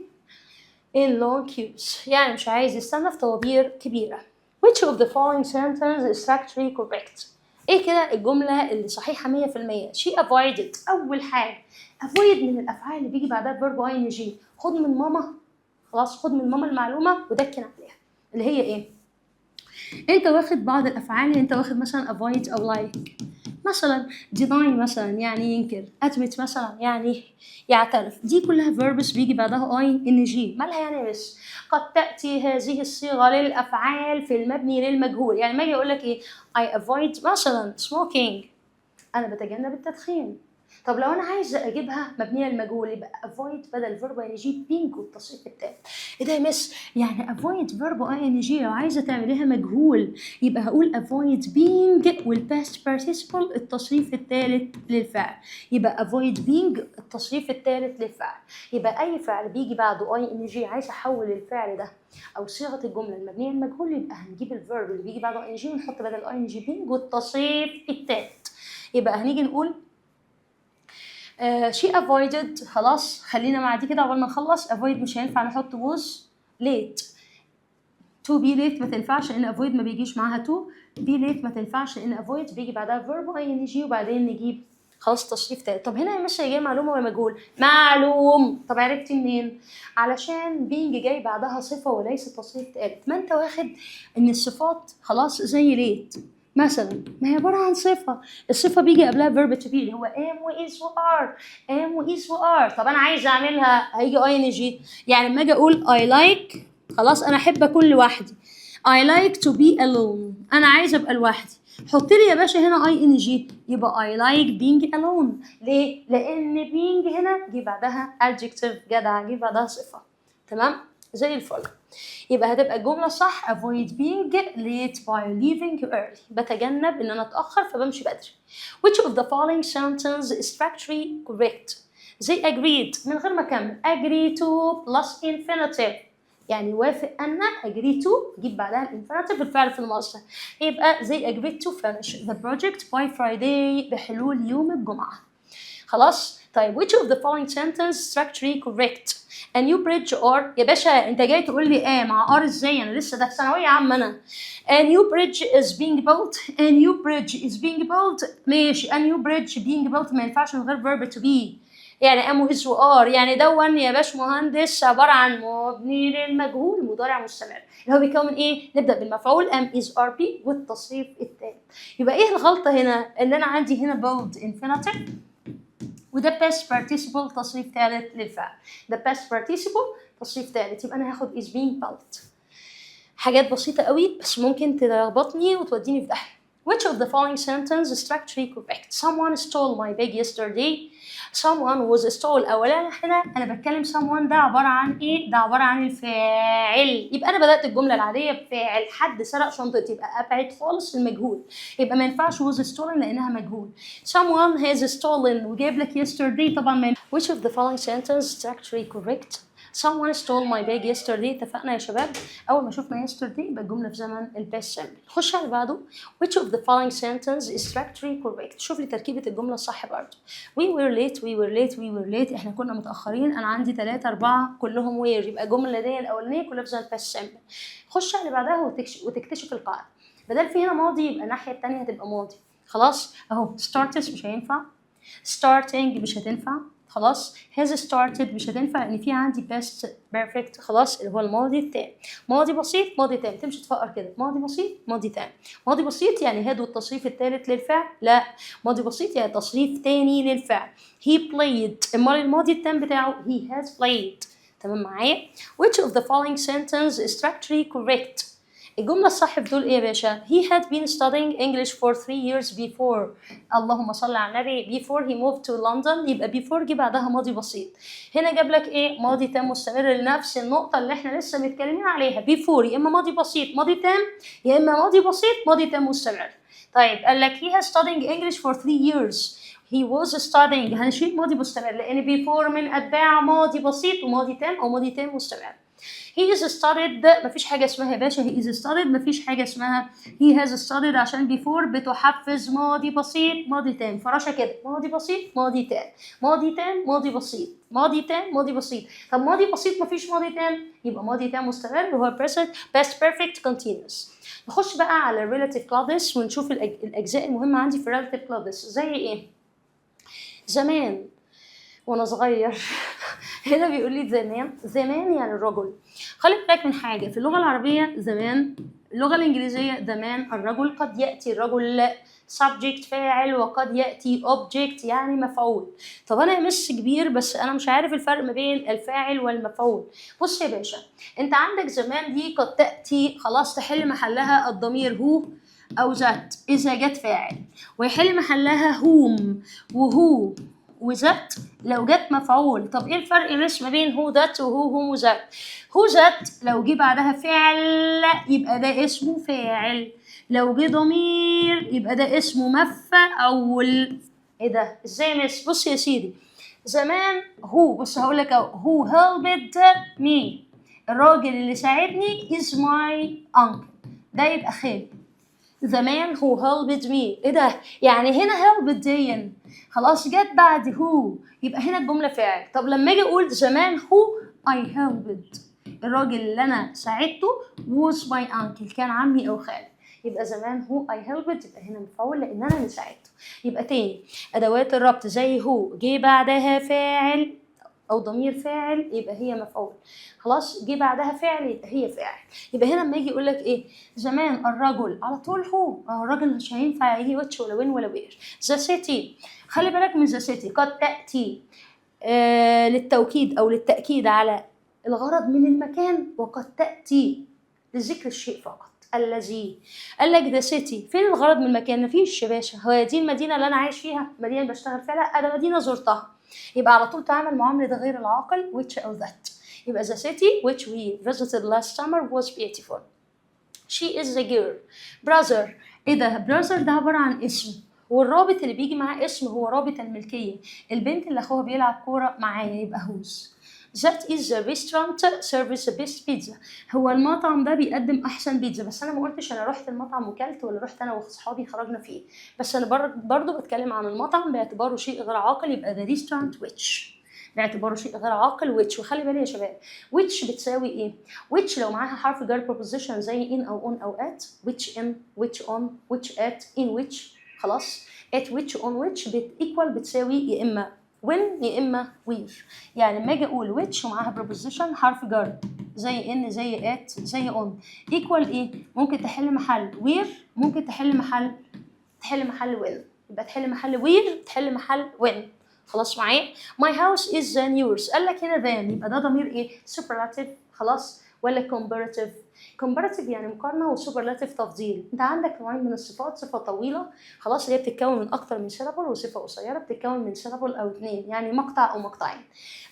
in long queues، يعني مش عايز يستنى في طوابير كبيرة. which of the following sentence is factually correct؟ ايه كده الجملة اللي صحيحة 100%؟ she avoided، اول حاجة avoid من الافعال اللي بيجي بعدها verb ing، خد من ماما. خلاص، خد من ماما المعلومة ودكن عليها، اللي هي ايه؟ انت واخد بعض الافعال، انت واخد مثلا avoid او like، مثلا deny مثلا يعني ينكر، admit مثلا يعني يعترف، دي كلها verbs بيجي بعدها ing. مالها يعني؟ بس قد تأتي هذه الصيغة للأفعال في المبني للمجهول. يعني ما يجي يقول لك ايه؟ I avoid مثلا smoking، أنا بتجنب التدخين. طب لو انا عايزه اجيبها مبنيه للمجهول، يبقى avoid بدل verb ing being والتصريف التالت. ايه ده يا مس؟ يعني avoid verb ing لو عايزه تعمليها مجهول يبقى هقول avoid being والpast participle التصريف التالت للفعل، يبقى avoid being التصريف التالت للفعل. يبقى اي فعل بيجي بعده ing عايزه احول الفعل ده او صيغه الجمله المبنيه للمجهول، يبقى هنجيب الفيرب اللي بيجي بعده ing ونحط بدل ing being والتصريف التالت. يبقى هنيجي نقول she avoided. خلاص، خلينا مع دي كده قبل ما نخلص. avoid مش هينفع نحط was late. to be late ما تنفعش لان avoid ما بيجيش معاها to. be late ما تنفعش لان avoid بيجي بعدها verb ing وبعدين نجيب خلاص تصريف تالت. طب هنا يا مش جاي معلومه ولا مجهول؟ معلوم. طب عرفتي منين؟ علشان being جاي بعدها صفه وليس تصريف تالت. ما انت واخد ان الصفات خلاص زي late مثلا ما هي عباره عن صفه، الصفه بيجي قبلها verb to be اللي هو am و is و are. طب انا عايزه اعملها هيجي ing. يعني لما اجي اقول I like، خلاص انا احب اكون لوحدي. I like to be alone، انا عايزه ابقى لوحدي. حط لي يا باشا هنا ing، يبقى I like being alone. ليه؟ لان being هنا جه بعدها adjective جدع، جه بعدها صفه. تمام زي الفل. يبقى هتبقى الجملة صح avoid being late by leaving early، بتجنب ان انا اتأخر فبمشي بدري. which of the following sentence is factually correct؟ زي agreed من غير ما اكمل، agree to plus infinitive يعني وافق أن، agree to جيب بعدها الانفينيتيف الفعل في المصدر، يبقى زي agreed to finish the project by Friday بحلول يوم الجمعة. خلاص. طيب which of the following sentence structurally correct؟ a new bridge or يا باشا انت جاي تقول لي مع ار ازاي؟ انا لسه ده في ثانويه عامه انا. a new bridge is being built، a new bridge is being built. ماشي، a new bridge being built ما ينفعش من غير verb to be. يعني ام وهز وار، يعني دون يا باشمهندس عباره عن مبني للمجهول مضارع مستمر اللي هو بيكون من ايه؟ نبدا بالمفعول ام از ار بي والتصريف التاني. يبقى ايه الغلطه هنا؟ ان انا عندي هنا bold infinitive وده past participle تصريف ثالث للفعل. ده past participle تصريف ثالث، يبقى انا هاخد is being built. حاجات بسيطة قوي بس ممكن تلخبطني وتوديني في داهية. Which of the following sentence is structurally correct? Someone stole my bag yesterday. Someone was stole. أولا هنا أنا بتكلم someone ده عبارة عن إيه؟ ده عبارة عن الفاعل. يبقى أنا بدأت الجملة العادية بفاعل، حد سرق شنطتي، يبقى أبعد خالص المجهول. يبقى ما ينفعش was stolen لأنها مجهول. Someone has stolen وجايب لك yesterday طبعا ما. Which of the following sentence is structurally correct? Someone stole my bag yesterday. اتفقنا يا شباب؟ أول ما شفنا yesterday يبقى الجملة في زمن الباست سمبل. خش على اللي بعده. Which of the following sentence is structurally correct؟ شوف لي تركيبة الجملة الصح برضه. We were late, we were late, we were late. احنا كنا متأخرين. أنا عندي 3 4 كلهم were. يبقى الجملة دي الأولانية كلها في زمن الباست سمبل. خش على اللي بعدها وتكتشف القاعدة. بدل في هنا ماضي يبقى الناحية التانية هتبقى ماضي. خلاص أهو started مش هينفع. starting مش هتنفع. خلاص has started مش هتنفع لان في عندي past perfect خلاص اللي هو الماضي التام. ماضي بسيط ماضي تام، تمشي تفكر كده ماضي بسيط ماضي تام. ماضي بسيط يعني هاد والتصريف الثالث للفعل، لا ماضي بسيط يعني تصريف تاني للفعل. he played، امال الماضي التام بتاعه he has played. تمام معايا؟ which of the following sentence is structurally correct؟ الجملة الصح في دول ايه يا باشا؟ He had been studying English for 3 years before. اللهم صل على النبي. Before he moved to London. يبقى before جه بعدها ماضي بسيط. هنا جاب لك ايه؟ ماضي تام مستمر لنفس النقطة اللي احنا لسه متكلمين عليها. Before يا اما ماضي بسيط ماضي تام، يا اما ماضي بسيط ماضي تام مستمر. طيب قال لك he has studying English for 3 years. He was studying، هنشيل ماضي مستمر لان before من اتباع ماضي بسيط وماضي تام او ماضي تام مستمر. He is studied، مفيش حاجة اسمها يا باشا he is studied، مفيش حاجة اسمها he has studied عشان before بتحفز ماضي بسيط ماضي تام. فراشة كده ماضي بسيط ماضي تام ماضي تام ماضي بسيط ماضي تام ماضي بسيط. طب ماضي بسيط مفيش ماضي تام يبقى ماضي تام مستمر وهو past perfect continuous. نخش بقى على relative clauses ونشوف الأجزاء المهمة عندي في relative clauses زي إيه؟ زمان وانا صغير هنا بيقول لي زمان. زمان يعني الرجل. خلي بالك من حاجه في اللغه العربيه زمان، اللغه الانجليزيه زمان الرجل قد ياتي الرجل subject فاعل وقد ياتي object يعني مفعول. طب انا مش كبير بس انا مش عارف الفرق ما بين الفاعل والمفعول. بص يا باشا انت عندك زمان دي قد تاتي خلاص تحل محلها الضمير هو او ذات اذا جت فاعل، ويحل محلها هوم وهو وذات لو جت مفعول. طب ايه الفرق مش ما بين هو ذات وهو هوم وذات؟ هو ذات لو جه بعدها فعل يبقى ده اسمه فاعل، لو جه ضمير يبقى ده اسمه مفعول. ايه ده ازاي مش؟ بص يا سيدي زمان هو، بص هقول لك هو helped me، الراجل اللي ساعدني is my uncle، ده يبقى خالي. زمان هو helped me، ايه ده؟ يعني هنا helped دي خلاص جت بعد هو يبقى هنا الجملة فاعل. طب لما اجي اقول زمان هو I helped، الراجل اللي انا ساعدته was my uncle كان عمي او خالي، يبقى زمان هو I helped يبقى هنا مفعول لان انا اللي ساعدته. يبقى تاني ادوات الربط زي هو جه بعدها فاعل او ضمير فاعل يبقى هي مفعول، خلاص جه بعدها فعل يبقى هي فاعل. يبقى هنا لما يجي يقول لك ايه زمان الرجل على طول هو الراجل مش هينفع يجي واتش ولا وين ولا وير. ذا سيتي خلي بالك من ذا سيتي قد تاتي للتوكيد او للتاكيد على الغرض من المكان وقد تاتي لذكر الشيء فقط. الذي قال لك ذا سيتي فين الغرض من المكان؟ مفيش يا باشا، هو دي المدينه اللي انا عايش فيها المدينه اللي بشتغل فيها؟ لا ده مدينه زرتها. يبقى على طول تعامل معامله غير العاقل which او that. يبقى the city which we visited last summer was beautiful. She is the girl. brother ايه ده؟ brother ده عباره عن اسم والرابط اللي بيجي معاه اسم هو رابط الملكيه. البنت اللي اخوها بيلعب كوره معايا يبقى whose. That is the restaurant serves the best pizza. هو المطعم ده بيقدم احسن بيتزا، بس انا ما قلتش انا رحت المطعم وكلت ولا رحت انا واصحابي خرجنا فيه، بس انا برضو بتكلم عن المطعم باعتباره شيء غير عاقل يبقى the restaurant which باعتباره شيء غير عاقل which. وخلي بالي يا شباب which بتساوي ايه؟ which لو معاها حرف جر preposition زي in او on او at which in which on which at in which خلاص at which on which equal بتساوي يا اما when يا اما where. يعني لما اجي اقول which ومعاها preposition حرف جر زي ان زي at زي on equal ايه؟ ممكن تحل محل where، ممكن تحل محل when. يبقى تحل محل where، تحل محل when. خلاص معايا؟ my house is than yours. قال لك هنا than يبقى ده ضمير ايه؟ superlative خلاص ولا comparative؟ comparative يعني مقارنه، وسوبرلاتيف تفضيل. انت عندك نوعين من الصفات، صفه طويله خلاص اللي هي بتتكون من اكتر من syllable، وصفه قصيره بتتكون من syllable او اتنين يعني مقطع او مقطعين.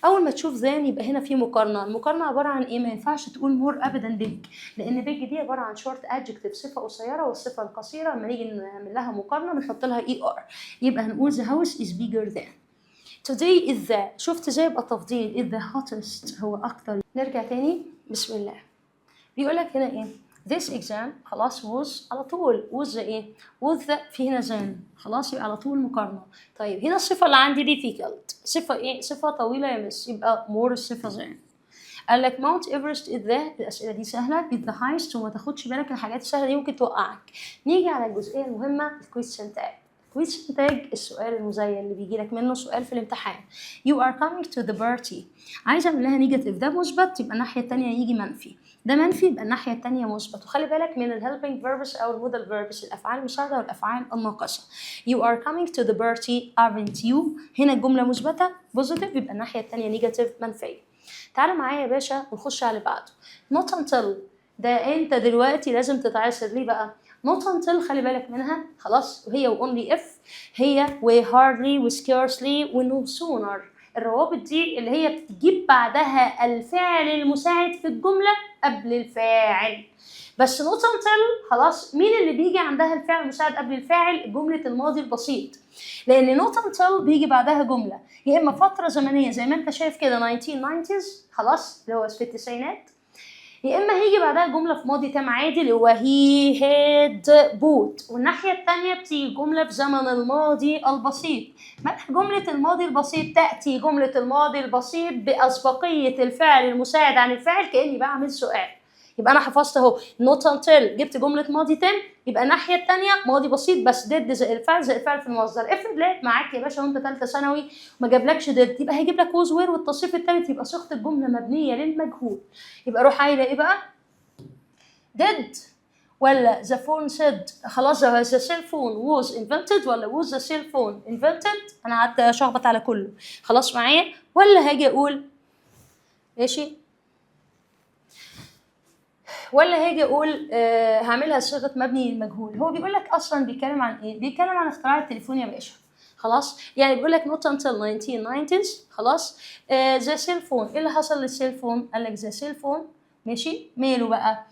اول ما تشوف than يبقى هنا في مقارنه. المقارنه عباره عن ايه؟ ما ينفعش تقول more ابدا big، لان big دي عباره عن short adjective صفه قصيره، والصفه القصيره لما نيجي نعمل لها مقارنه بنحط لها er، يبقى هنقول the house is bigger than. today is the، شفت ازاي يبقى تفضيل is the hottest هو اكتر. نرجع تاني بسم الله. بيقول لك هنا ايه؟ this exam خلاص was على طول was the ايه؟ was the في هنا than خلاص يبقى على طول مقارنة. طيب هنا الصفة اللي عندي difficult صفة ايه؟ صفة طويلة يا مس، يبقى more الصفة than. قال لك Mount Everest is the، الأسئلة دي سهلة، is the highest، وما تاخدش بالك الحاجات السهلة دي ممكن توقعك. نيجي على الجزئية المهمة question tag. question tag السؤال المزين اللي بيجي لك منه سؤال في الامتحان. you are coming to the party. عايزة اعمل لها نيجاتيف، ده مثبت يبقى الناحية التانية يجي منفي، ده منفي يبقى الناحية التانية مثبت. وخلي بالك من الهيلبينج فيربس أو المودال فيربس، الأفعال المساعدة والأفعال الناقصة. you are coming to the party aren't you. هنا الجملة مثبتة بوزيتيف يبقى الناحية التانية نيجاتيف منفية. تعالوا معايا يا باشا ونخش على اللي بعده. not until ده انت دلوقتي لازم تتعاصر. ليه بقى؟ not until خلي بالك منها خلاص، وهي و only if، هي و hardly و scarcely و no sooner. الروابط دي اللي هي بتجيب بعدها الفعل المساعد في الجملة قبل الفاعل. بس not until خلاص مين اللي بيجي عندها الفعل المساعد قبل الفاعل؟ جملة الماضي البسيط. لأن not until بيجي بعدها جملة يا إما فترة زمنية زي ما أنت شايف كده 1990s خلاص اللي هو في التسعينات، يا اما هيجي بعدها جمله في ماضي تام عادي اللي هو هي هاد بوت، والناحيه الثانيه بتيجي جمله في زمن الماضي البسيط. مدح جمله الماضي البسيط تاتي جمله الماضي البسيط باسبقيه الفعل المساعد عن الفاعل، كاني بعمل سؤال. يبقى انا حفظت اهو not until، جبت جمله ماضي تام يبقى الناحيه الثانيه ماضي بسيط بس did زي الفعل زي الفعل في المصدر. افرض لقيت معاك يا باشا وانت ثالثه ثانوي ما جابلكش did، يبقى هيجيب لك was where، والتصريف الثالث يبقى صيغه الجمله مبنيه للمجهول. يبقى روح قايله ايه بقى؟ did ولا the phone said خلاص the cell phone was invented، ولا was the cell phone invented. انا قعدت اشخبط على كله خلاص معايا، ولا هاجي اقول ماشي، ولا هاجي اقول هعملها صيغه مبني للمجهول. هو بيقول لك اصلا بيتكلم عن ايه؟ بيتكلم عن اختراع التليفون يا باشا خلاص. يعني بيقول لك not until 1990s خلاص ذا سيل فون. ايه اللي حصل للسيل فون؟ قال لك ذا سيل فون ماشي ماله بقى؟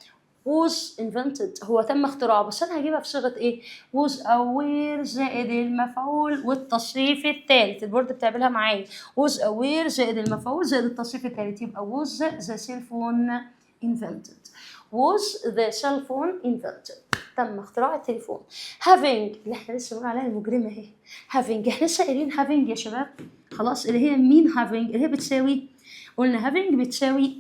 was invented هو تم اختراعه، بس انا هجيبها في صيغه ايه؟ was aware زائد المفعول والتصريف الثالث. البورد بتعملها معايا was aware زائد المفعول زائد التصريف الثالث، يبقى was the cell phone invented. was the cell phone invented تم اختراع التليفون. having اللي احنا لسه بنقول عليها المجرمه اهي having، احنا لسه قايلين having يا شباب خلاص اللي هي مين having؟ اللي هي بتساوي، قلنا having بتساوي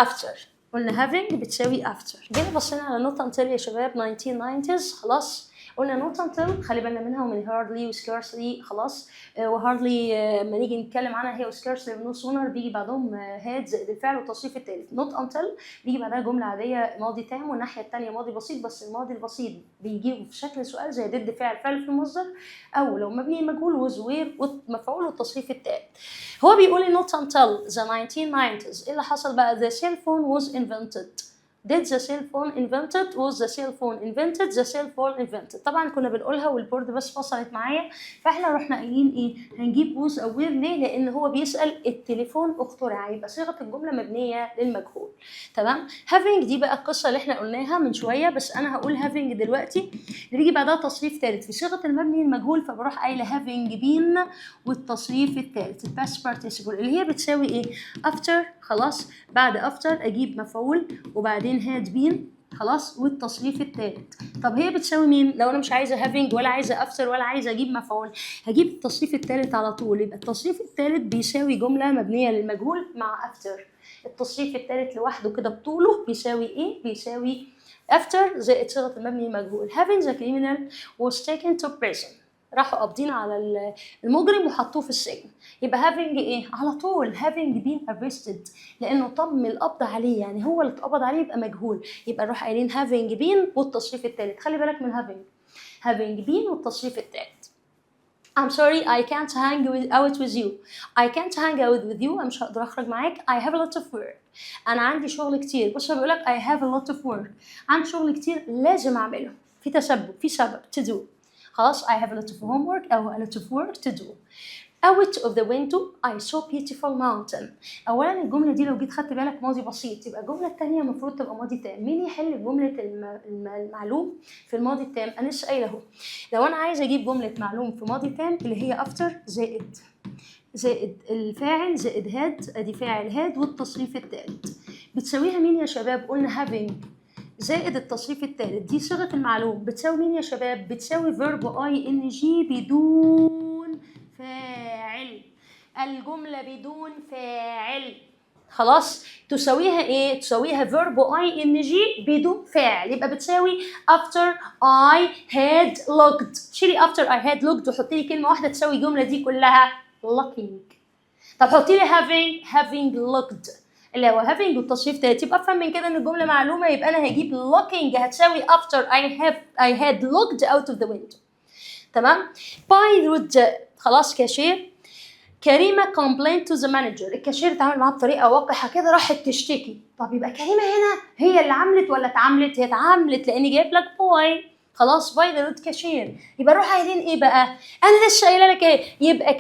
after، قلنا having بتساوي after. جينا بصينا على not until يا شباب 1990s خلاص، قلنا not until خلي بالنا منها ومن hardly و scarcely خلاص. وhardly لما نيجي نتكلم عنها هي و scarcely و no sooner بيجي بعدهم had زائد الفعل والتصريف الثالث. not until بيجي بعدها جملة عادية ماضي تام، والناحية الثانية ماضي بسيط، بس الماضي البسيط بيجيبه في شكل سؤال زي ضد فعل في المصدر، أو لو مبني مجهول was where والمفعول والتصريف الثالث. هو بيقول not until the 1990s. إيه اللي حصل بقى؟ the cell phone was invented. did the cell phone invented؟ was the cell phone invented؟ the cell phone invented. طبعا كنا بنقولها والبورد بس فصلت معايا، فاحنا رحنا قايلين ايه؟ هنجيب was aware. ليه؟ لان هو بيسال التليفون اخترع، يبقى صيغه الجمله مبنيه للمجهول. تمام. having دي بقى القصه اللي احنا قلناها من شويه، بس انا هقول having دلوقتي بيجي بعدها تصريف ثالث في صيغه المبني المجهول، فبروح قايله having been والتصريف الثالث past participle اللي هي بتساوي ايه؟ after خلاص، بعد after اجيب مفعول وبعدين had been خلاص والتصريف الثالث. طب هي بتساوي مين؟ لو انا مش عايزه having ولا عايزه after ولا عايزه اجيب مفعول، هجيب التصريف الثالث على طول. يبقى التصريف الثالث بيساوي جمله مبنيه للمجهول مع after. التصريف الثالث لوحده كده بطوله بيساوي ايه؟ بيساوي after زائد صيغه المبني المجهول. having the criminal was taken to prison. راحوا قابضين على المجرم وحطوه في السجن. يبقى having ايه على طول having been arrested لانه تم القبض عليه، يعني هو اللي اتقبض عليه يبقى مجهول. يبقى نروح قايلين having been والتصريف الثالث. خلي بالك من having been والتصريف الثالث. I'm sorry I can't hang out with you. I can't hang out with you. أنا مش هقدر أخرج معاك. I have a lot of work. أنا عندي شغل كتير. بص بيقولك I have a lot of work. عندي شغل كتير لازم أعمله. في تسبب، في سبب to do. خلاص I have a lot of homework أو a lot of work to do. Out of the window I saw beautiful mountain. أولاً الجملة دي لو جيت خدت بالك ماضي بسيط، يبقى الجملة التانية المفروض تبقى ماضي تام. مين يحل جملة المعلوم في الماضي التام؟ أنا لسه قايله أهو. لو أنا عايزة أجيب جملة معلوم في ماضي تام اللي هي after زائد الفاعل زائد هاد، أدي فاعل هاد والتصريف التالت، بتساويها مين يا شباب؟ قلنا having زائد التصريف التالت. دي صيغة المعلوم بتساوي مين يا شباب؟ بتساوي verb ing بدون فاعل. الجملة بدون فاعل. خلاص تساويها ايه؟ تساويها verb ing بدون فاعل. يبقى بتساوي after I had looked. شيلي after I had looked وحطي لي كلمة واحدة تساوي الجملة دي كلها looking. طب حطي لي having looked اللي هو having والتصريف تالت. يبقى افهم من كده ان الجملة معلومة، يبقى انا هجيب looking هتساوي after I had looked out of the window. تمام؟ باي رود. خلاص كاشير كريمة complained to the manager. الكاشير اتعامل معاها بطريقة وقحة كده، راحت تشتكي. طب يبقى كريمة هنا هي اللي عملت ولا اتعاملت؟ هي اتعاملت لاني جايب لك باي. خلاص باي ذا رود كاشير. يبقى نروح قايلين ايه بقى؟ انا لسه قايله لك ايه؟ يبقى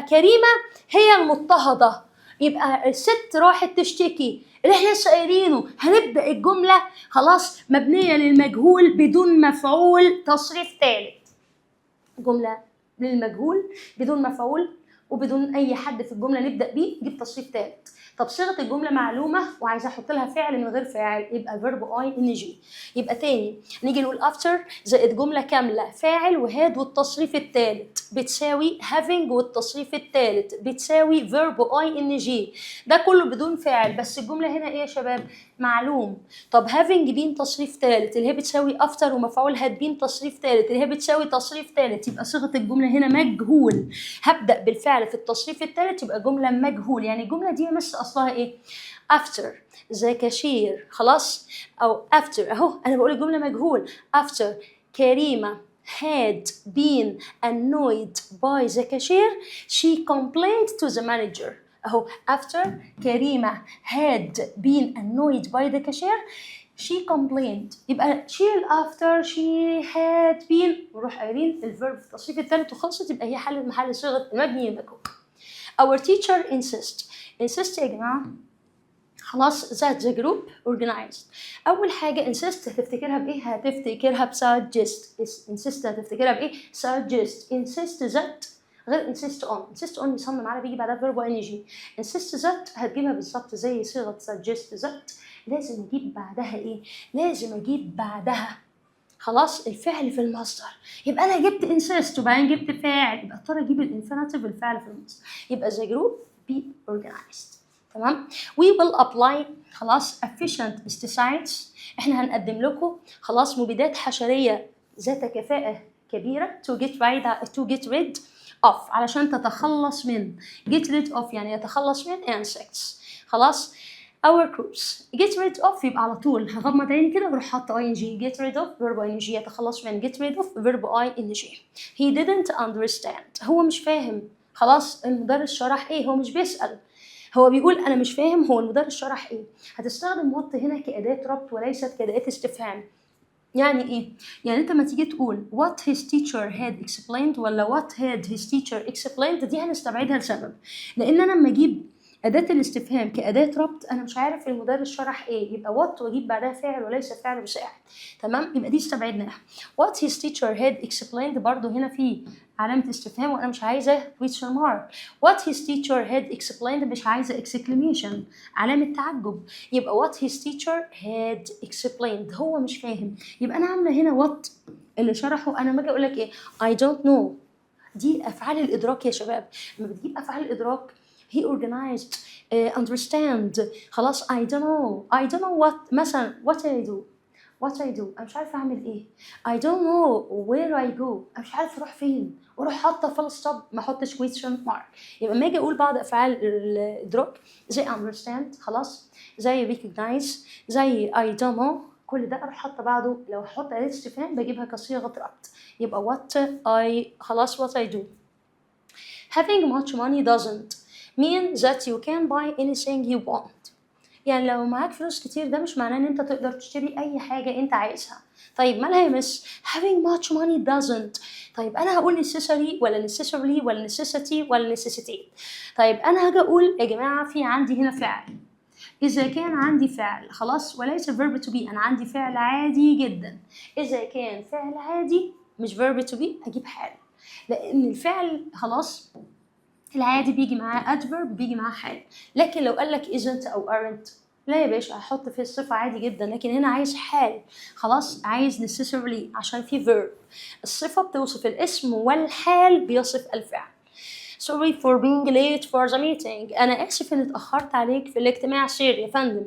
كريمة هي المضطهدة. يبقى الست راحت تشتكي اللي احنا لسه قايلينه. هنبدا الجمله خلاص مبنيه للمجهول بدون مفعول تصريف ثالث. جمله للمجهول بدون مفعول وبدون اي حد في الجمله نبدا بيه نجيب تصريف ثالث. طب صيغه الجمله معلومه وعايزه احط لها فعل من غير فاعل، يبقى verb ing. يبقى تاني نيجي نقول after زائد جمله كامله فاعل وهاد والتصريف الثالث بتساوي having والتصريف الثالث بتساوي verb ing. ده كله بدون فاعل، بس الجمله هنا ايه يا شباب؟ معلوم. طب having been تصريف ثالث اللي هي بتساوي after ومفعول had been تصريف ثالث اللي هي بتساوي تصريف ثالث، يبقى صيغه الجمله هنا مجهول. هبدا بالفعل في التصريف الثالث يبقى جمله مجهول. يعني الجمله دي مش اصلها ايه؟ after the cashier. خلاص او after اهو انا بقول الجمله مجهول. after كريمه had been annoyed by the cashier she complained to the manager. اهو after كريمة had been annoyed by the cashier she complained. يبقى شيل after she had been ونروح قايلين الفيرب في التصريف الثالث وخلصت. يبقى هي حل محل صيغة مبني للمجهول. Our teacher insist يا جماعة خلاص that the group organized. أول حاجة insist هتفتكرها بإيه؟ هتفتكرها بsuggest. insist هتفتكرها بإيه؟ insist that غير insist on يصمم على بيجي بعدها verb ing. insist that هتجيبها بالظبط زي صيغة suggest that. لازم اجيب بعدها ايه؟ لازم اجيب بعدها خلاص الفعل في المصدر. يبقى انا جبت insist وبعدين جبت فاعل، يبقى اضطر اجيب الانفينيتيف الفعل في المصدر. يبقى the group be organized. تمام؟ we will apply خلاص efficient pesticides. احنا هنقدم لكم خلاص مبيدات حشرية ذات كفاءة كبيرة to get rid of علشان تتخلص من. get rid of يعني يتخلص من insects. خلاص our crops. get rid of يبقى على طول هغمض عيني كده واروح حاطه ing. get rid of verb ing يتخلص من. get rid of verb ing. he didn't understand هو مش فاهم. خلاص المدرس شرح ايه؟ هو مش بيسأل، هو بيقول انا مش فاهم هو المدرس شرح ايه. هتستخدم what هنا كأداة ربط وليست كأداة استفهام. يعني ايه؟ يعني انت ما تيجي تقول what his teacher had explained ولا what had his teacher explained دي هنستبعدها لسبب، لان انا لما اجيب أداة الاستفهام كأداة ربط أنا مش عارف المدرس شرح إيه، يبقى what وأجيب بعدها فاعل وليس فعل مساعد. تمام؟ يبقى دي استبعدناها. what his teacher had explained برضو هنا في علامة استفهام وأنا مش عايزة question mark. what his teacher had explained مش عايزة exclamation علامة تعجب. يبقى what his teacher had explained هو مش فاهم. يبقى أنا عاملة هنا what اللي شرحه. أنا ما أجي أقول لك إيه I don't know. دي أفعال الإدراك يا شباب. لما بتجيب أفعال الإدراك he organized understand خلاص I don't know what مثلا what I do what I do انا مش عارفه اعمل ايه. I don't know where I go انا مش عارفه اروح فين، واروح حاطه full stop ما احطش question mark. يبقى لما اجي اقول بعض افعال الادراك زي understand خلاص، زي recognize، زي I don't know، كل ده اروح حاطه بعده لو هحط اداه استفهام بجيبها كصيغه ربط. يبقى what I خلاص what I do. Having much money doesn't mean that you can buy anything you want. يعني لو معاك فلوس كتير ده مش معناه ان انت تقدر تشتري اي حاجة انت عايزها. طيب مالها يا مس؟ having much money doesn't. طيب انا هقول necessary ولا necessarily ولا necessity ولا necessitate. طيب انا هاجي اقول يا جماعة في عندي هنا فعل. إذا كان عندي فعل خلاص وليس verb to be، أنا عندي فعل عادي جدا. إذا كان فعل عادي مش verb to be أجيب حال، لأن الفعل خلاص العادي بيجي معاه adverb بيجي معاه حال. لكن لو قال لك isn't أو aren't لا يا باشا هحط فيه الصفة عادي جدا، لكن هنا عايز حال خلاص، عايز necessarily عشان في verb. الصفة بتوصف الاسم والحال بيصف الفعل. Sorry for being late for the meeting. أنا آسف إن اتأخرت عليك في الاجتماع السري يا فندم.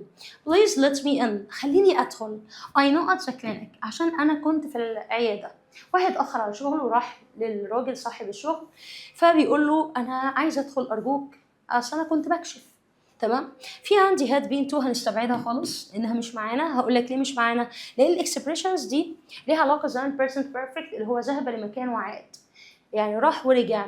Please let me in. خليني أدخل. I know at the clinic. عشان أنا كنت في العيادة. واحد اتأخر على شغله وراح للراجل صاحب الشغل فبيقول له أنا عايز أدخل أرجوك أصل أنا كنت بكشف. تمام. في عندي had been to هنستبعدها خالص إنها مش معانا. هقول لك ليه مش معانا، لأن الإكسبريشنز دي ليها علاقة زي present perfect اللي هو ذهب لمكان وعاد، يعني راح ورجع.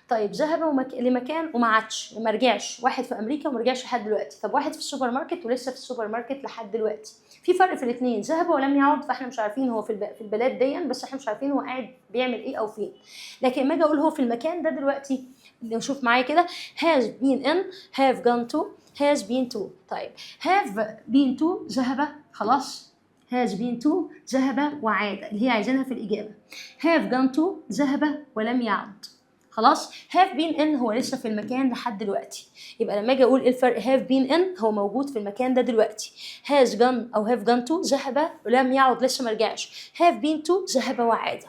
طيب ذهب لمكان وما عادش ما رجعش، واحد في امريكا وما رجعش لحد دلوقتي. طب واحد في السوبر ماركت ولسه في السوبر ماركت لحد دلوقتي. في فرق في الاثنين، ذهب ولم يعد فاحنا مش عارفين هو في البلاد دي، بس احنا مش عارفين هو قاعد بيعمل ايه او فين. لكن لما اجي اقول هو في المكان ده دلوقتي نشوف معايا كده has been in have gone to has been to. طيب have been to ذهب خلاص has been to ذهب وعاد اللي هي عايزينها في الإجابة. have gone to ذهب ولم يعد خلاص. have been in هو لسه في المكان لحد دلوقتي. يبقى لما اجي اقول الفرق have been in هو موجود في المكان ده دلوقتي. has gone او have gone to ذهب ولم يعد لسه ما رجعش. have been to ذهب وعاد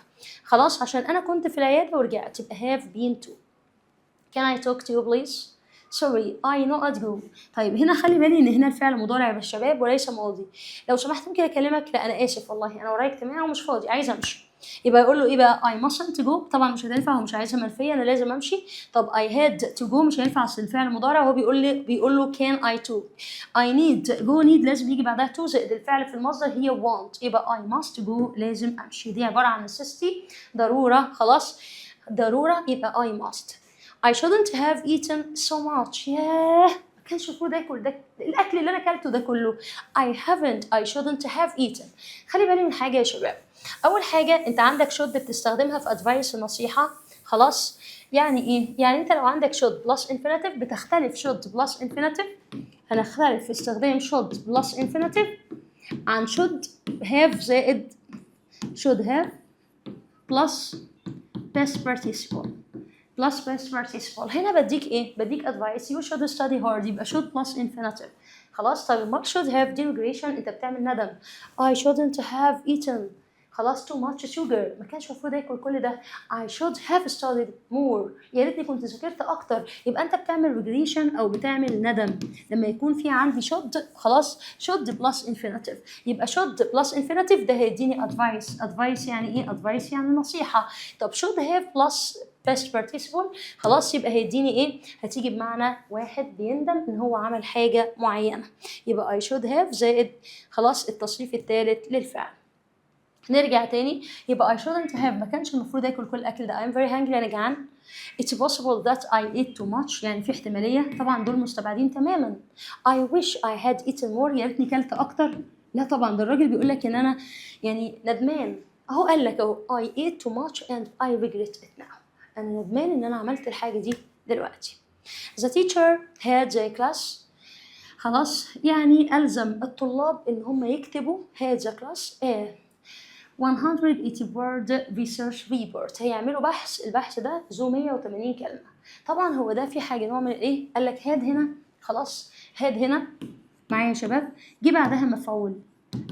خلاص عشان انا كنت في العيادة ورجعت يبقى have been to. can I talk to you please؟ sorry I not go. طيب هنا خلي بالي ان هنا الفعل مضارع يا شباب وليس ماضي. لو سمحت ممكن اكلمك؟ لا انا اسف والله انا ورايا اجتماع ومش فاضي عايز امشي. يبقى يقول له ايه بقى I mustn't go. طبعا مش هتنفع، هو مش عايزها منفيه انا لازم امشي. طب I had to go مش هينفع اصل الفعل مضارع وهو بيقول له can I talk. I need go need لازم يجي بعدها to زائد الفعل في المصدر هي want يبقى I must go لازم امشي. دي عباره عن necessity ضروره خلاص ضروره يبقى I must. I shouldn't have eaten so much. ياه ما كانش المفروض اكل ده الاكل اللي انا اكلته ده كله. I shouldn't have eaten. خلي بالي من حاجه يا شباب. اول حاجه انت عندك should بتستخدمها في advice النصيحه خلاص. يعني ايه؟ يعني انت لو عندك should plus infinitive بتختلف should plus infinitive. هنختلف في استخدام should plus infinitive عن should have زائد should have plus past participle plus past participle. هنا بديك ايه؟ بديك advice you should study hard يبقى should plus infinitive خلاص. طيب ما should have دي regression انت بتعمل ندم. I shouldn't have eaten خلاص too much sugar ما كانش المفروض اكل كل ده. I should have studied more يا ريتني كنت ذاكرت اكتر. يبقى انت بتعمل regression او بتعمل ندم لما يكون في عندي should خلاص should plus infinitive. يبقى should plus infinitive ده هيديني advice يعني ايه؟ advice يعني نصيحة. طب should have plus past participle خلاص يبقى هيديني ايه؟ هتيجي بمعنى واحد بيندم ان هو عمل حاجة معينة. يبقى I should have زائد خلاص التصريف الثالث للفعل. نرجع تاني يبقى I shouldn't have ما كانش المفروض اكل كل الاكل ده. I'm very hungry انا جعان. It's possible that I ate too much يعني في احتمالية. طبعا دول مستبعدين تماما. I wish I had eaten more يا ريتني كلت اكتر. لا طبعا ده الراجل بيقول لك ان انا يعني ندمان اهو قال لك اهو I ate too much and I regret it now. انا ندمان ان انا عملت الحاجة دي دلوقتي. The teacher had the class خلاص يعني ألزم الطلاب ان هم يكتبوا had the class 180 word research report. هيعملوا بحث، البحث ده ذو 180 كلمة. طبعا هو ده في حاجة نوع من الايه؟ قال لك هاد هنا خلاص هاد هنا معايا يا شباب جه بعدها مفعول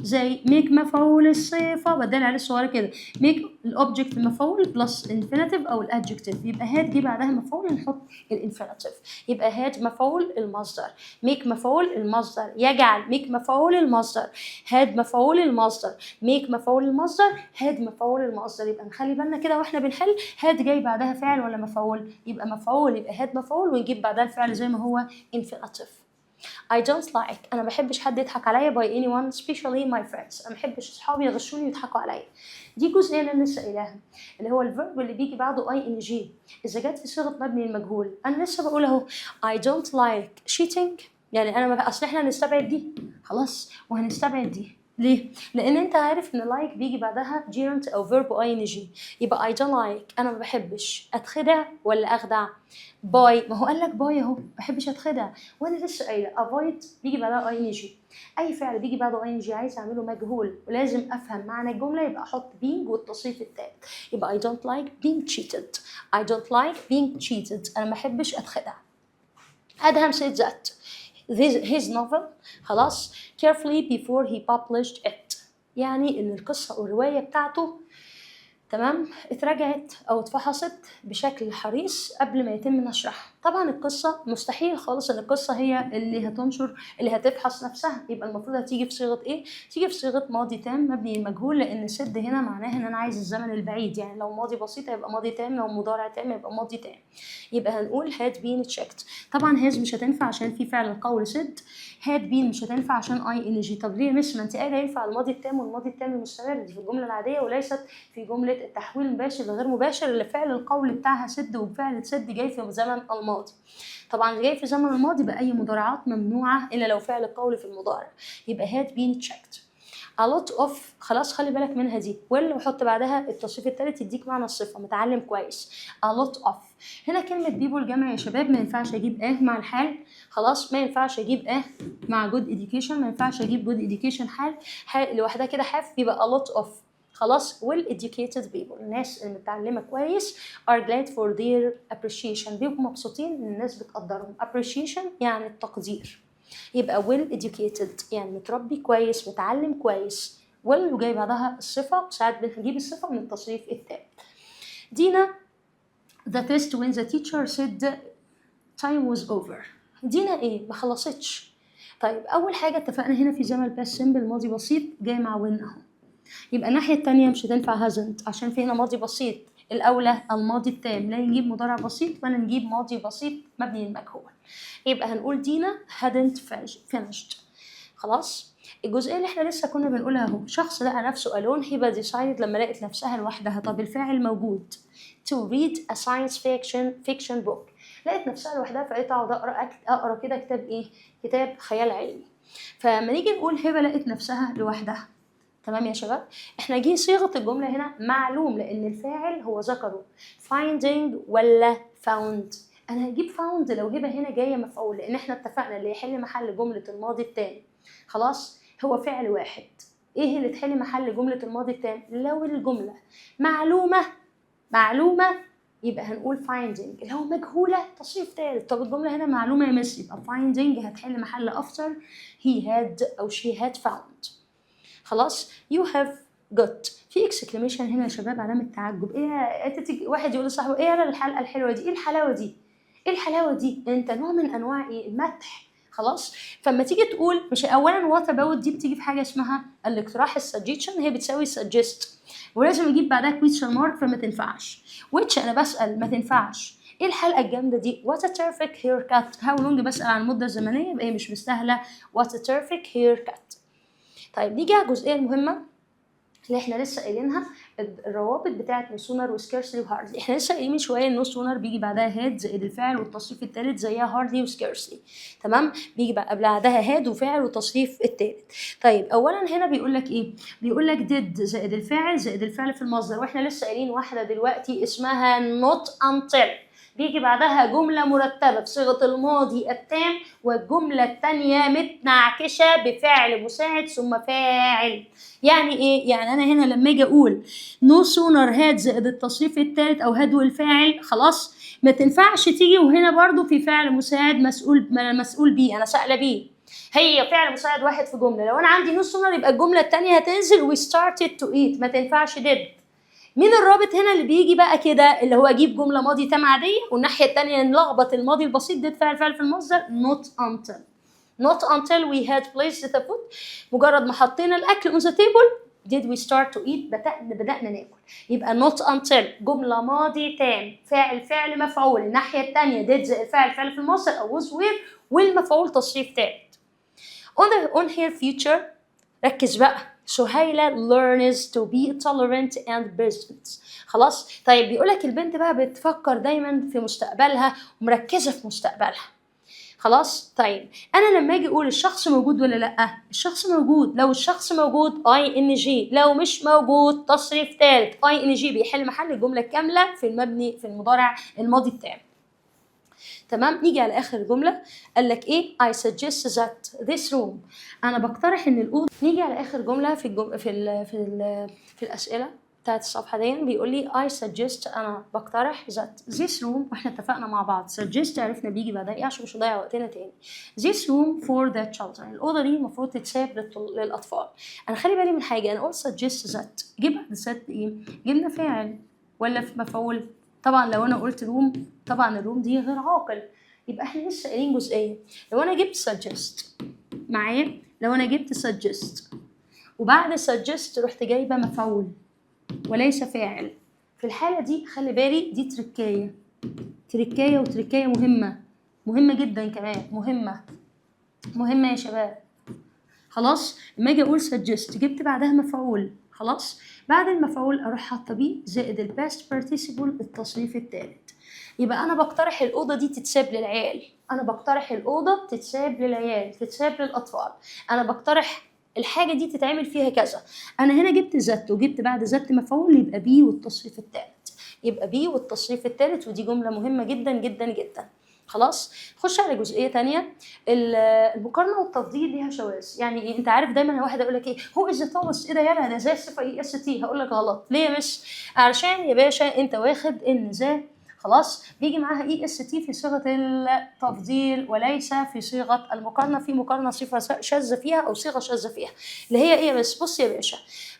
زي make مفعول الصفة بدل عليه الصغيرة كده make الأوبجكت مفعول بلس انفينيتيف أو الأدجكتيف، يبقى هاد جه بعدها مفعول نحط الانفينيتيف، يبقى هاد مفعول المصدر، make مفعول المصدر، يجعل make مفعول المصدر، هاد مفعول المصدر، make مفعول المصدر، هاد مفعول المصدر. يبقى نخلي بالنا كده واحنا بنحل هاد جاي بعدها فعل ولا مفعول؟ يبقى مفعول، يبقى هاد مفعول ونجيب بعدها الفعل زي ما هو infinitive. I don't like أنا بحبش حد يضحك عليا by anyone especially my friends، أنا بحبش أصحابي يغشوني ويضحكوا عليا. دي جزئية اللي أنا لسه قايلاها اللي هو الفيرب اللي بيجي بعده ing إذا جت في صيغة مبني المجهول. أنا لسه بقول أهو I don't like cheating، يعني أنا ما أصل إحنا هنستبعد دي خلاص وهنستبعد دي. ليه؟ لأن أنت عارف إن like بيجي بعدها gerund أو verb ing، يبقى I don't like أنا ما بحبش أتخدع ولا أخدع. باي ما هو قال لك باي اهو ما بحبش اتخدع، وانا لسه قايله افويد بيجي بعدها اي جي، اي فعل بيجي بعده اي جي عايز اعمله مجهول ولازم افهم معنى الجمله يبقى احط being والتصريف التالت، يبقى I don't like being cheated، I don't like being cheated انا ما بحبش اتخدع. Adam said that his novel خلاص carefully before he published it، يعني ان القصه او الروايه بتاعته تمام اتراجعت او اتفحصت بشكل حريص قبل ما يتم نشرها. طبعا القصه مستحيل خالص ان القصه هي اللي هتنشر اللي هتفحص نفسها، يبقى المفروض هتيجي في صيغه ايه؟ تيجي في صيغه ماضي تام مبني المجهول، لان سد هنا معناها ان انا عايز الزمن البعيد، يعني لو ماضي بسيط يبقى ماضي تام، لو مضارع تام يبقى ماضي تام. يبقى هنقول had been checked. طبعا has مش هتنفع عشان في فعل القول سد، had been مش هتنفع عشان ing. طب ليه مش؟ ما انت قايله ينفع الماضي التام والماضي التام المستمر، دي في الجمله العاديه وليست في جمله التحويل المباشر لغير مباشر اللي فعل القول بتاعها سد، وفعل سد جاي في زمن الماضي. طبعا جاي في زمن الماضي بأي مضارعات ممنوعه الا لو فعل القول في المضارع، يبقى had been checked. a lot of خلاص خلي بالك منها دي، واللي وحط بعدها التصريف الثالث يديك معنى الصفه متعلم كويس. a lot of هنا كلمه people جمع يا شباب، ما ينفعش اجيب مع الحال خلاص، ما ينفعش اجيب مع good education، ما ينفعش اجيب good education حال لوحدها كده حرف، يبقى a lot of خلاص. well educated people الناس المتعلمه كويس are glad for their appreciation بيبقوا مبسوطين ان الناس بتقدرهم. appreciation يعني التقدير، يبقى well educated يعني متربي كويس متعلم كويس. well وجاي بعدها الصفة، ساعات بنجيب الصفة من التصريف التالت. دينا the test when the teacher said time was over. دينا ايه؟ ما خلصتش. طيب أول حاجة اتفقنا هنا في زمن past simple ماضي بسيط جاي مع when اهو، يبقى الناحية التانية مش هتنفع hasn't عشان في هنا ماضي بسيط، الأولى الماضي التام، لا نجيب مضارع بسيط ولا نجيب ماضي بسيط مبني المجهول. يبقى هنقول دينا hadn't finished خلاص. الجزئية اللي احنا لسه كنا بنقولها اهو، شخص لقى نفسه alone هبة decided لما لقت نفسها لوحدها. طب الفاعل موجود to read a science fiction book، لقت نفسها لوحدها فقالت اقعد اقرا كده كتاب ايه؟ كتاب خيال علمي. فلما نيجي نقول هبة لقت نفسها لوحدها، تمام يا شباب؟ احنا جه صيغة الجملة هنا معلوم لأن الفاعل هو ذكره finding ولا found. أنا هجيب found لو هبة هنا جاية مفعول، لأن احنا اتفقنا اللي يحل محل جملة الماضي التاني خلاص هو فعل واحد. ايه اللي تحل محل جملة الماضي التاني؟ لو الجملة معلومة يبقى هنقول finding، لو مجهولة تصريف تالت. طب الجملة هنا معلومة يا مس، يبقى finding هتحل محل after he had أو she had found خلاص. you have got في اكسكليميشن هنا يا شباب علامة تعجب. ايه واحد يقول لصاحبه ايه على الحلقة الحلوة دي؟ ايه الحلاوة دي؟ ايه الحلاوة دي؟ انت نوع من انواع ايه؟ المدح خلاص. فلما تيجي تقول مش اولا وات اباوت دي بتيجي في حاجة اسمها الاقتراح السجيشن، هي بتساوي suggest ولازم اجيب بعدها question mark فما تنفعش. which انا بسأل ما تنفعش. ايه الحلقة الجامدة دي؟ what a terrific haircut. how long بسأل عن المدة الزمنية يبقى هي مش مستاهلة what a terrific haircut. طيب نيجي على الجزئيه المهمه اللي احنا لسه قايلينها، الروابط بتاعه نو سونر وسكيرسلي وهاردلي. احنا لسه قايلين من شويه ان نو سونر بيجي بعدها هاد زائد الفاعل والتصريف الثالث زيها هاردلي وسكيرسلي، تمام؟ بيجي بعدها هاد وفاعل والتصريف الثالث. طيب اولا هنا بيقول لك ايه؟ بيقول لك did زائد الفاعل زائد الفعل في المصدر، واحنا لسه قايلين واحده دلوقتي اسمها not until بيجي بعدها جملة مرتبة بصيغة الماضي التام، والجملة التانية متنعكشة بفعل مساعد ثم فاعل. يعني ايه؟ يعني انا هنا لما اجي اقول no sooner had زائد التصريف الثالث او had والفاعل خلاص ما تنفعش تيجي وهنا برضو في فعل مساعد مسؤول بيه، انا سائلة بيه. هي فعل مساعد واحد في جمله، لو انا عندي نو سونر يبقى الجمله الثانيه هتنزل we started to eat، ما تنفعش did. مين الرابط هنا اللي بيجي بقى كده، اللي هو اجيب جمله ماضي تام عاديه والناحيه الثانيه نلخبط الماضي البسيط did فعل في المصدر not until. not until we had placed the food، مجرد ما حطينا الاكل on the table did we start to eat، بدأنا ناكل. يبقى not until جملة ماضي تام، فاعل مفعول، الناحية الثانية did زي الفعل في المصدر أو was were، والمفعول تصريف ثالث. on her future ركز بقى، سهيلة learns to be tolerant and patient. خلاص. طيب بيقولك البنت بقى بتفكر دايما في مستقبلها ومركزة في مستقبلها. خلاص. طيب انا لما اجي اقول الشخص موجود ولا لا، الشخص موجود. لو الشخص موجود ING، لو مش موجود تصريف ثالث ING بيحل محل الجمله الكامله في المبني في المضارع الماضي التام. تمام. نيجي على اخر جمله، قال لك ايه I suggest that this room، انا بقترح ان الاوضه. نيجي على اخر جمله في الاسئله بتاعت الصفحه دي، بيقول لي I suggest، انا بقترح that this room، واحنا اتفقنا مع بعض suggest عرفنا بيجي بعدها ايه عشان مش نضيع وقتنا تاني. this room for the children، الاوضه دي المفروض تتساب للاطفال. انا خلي بالي من حاجه، انا قلت suggest that، جيب بعد that ايه، جبنا فاعل ولا في مفعول؟ طبعا لو انا قلت روم، طبعا الروم دي غير عاقل، يبقى احنا لسه قايلين جزئيه. لو انا جبت suggest معايا، لو انا جبت suggest وبعد suggest رحت جايبه مفعول وليس فاعل، في الحالة دي خلي بالي دي تركاية وتركاية مهمة جدا كمان، مهمة يا شباب. خلاص. لما اجي اقول suggest جبت بعدها مفعول، خلاص، بعد المفعول اروح حاطه بيه زائد الباست participle التصريف الثالث. يبقى انا بقترح الاوضه دي تتساب للعيال، انا بقترح الاوضه تتساب للعيال، تتساب للاطفال، انا بقترح الحاجه دي تتعمل فيها كذا. انا هنا جبت ذات وجبت بعد ذات مفعول، يبقى بي والتصريف الثالث، يبقى بي والتصريف الثالث، ودي جمله مهمه جدا جدا جدا. خلاص. خش على جزئيه ثانيه، المقارنه والتفضيل ليها شواذ. يعني ايه؟ انت عارف دايما واحد يقول لك ايه هو از توماس، ايه ده يلا ده زي الصفه EST، هقول لك غلط. ليه يا مش؟ علشان يا باشا انت واخد ان ذا خلاص بيجي معاها EST في صيغه التفضيل وليس في صيغه المقارنه. في مقارنه صفه شاذه فيها او صيغه شاذه فيها، اللي هي ايه بس؟ بص يا باشا،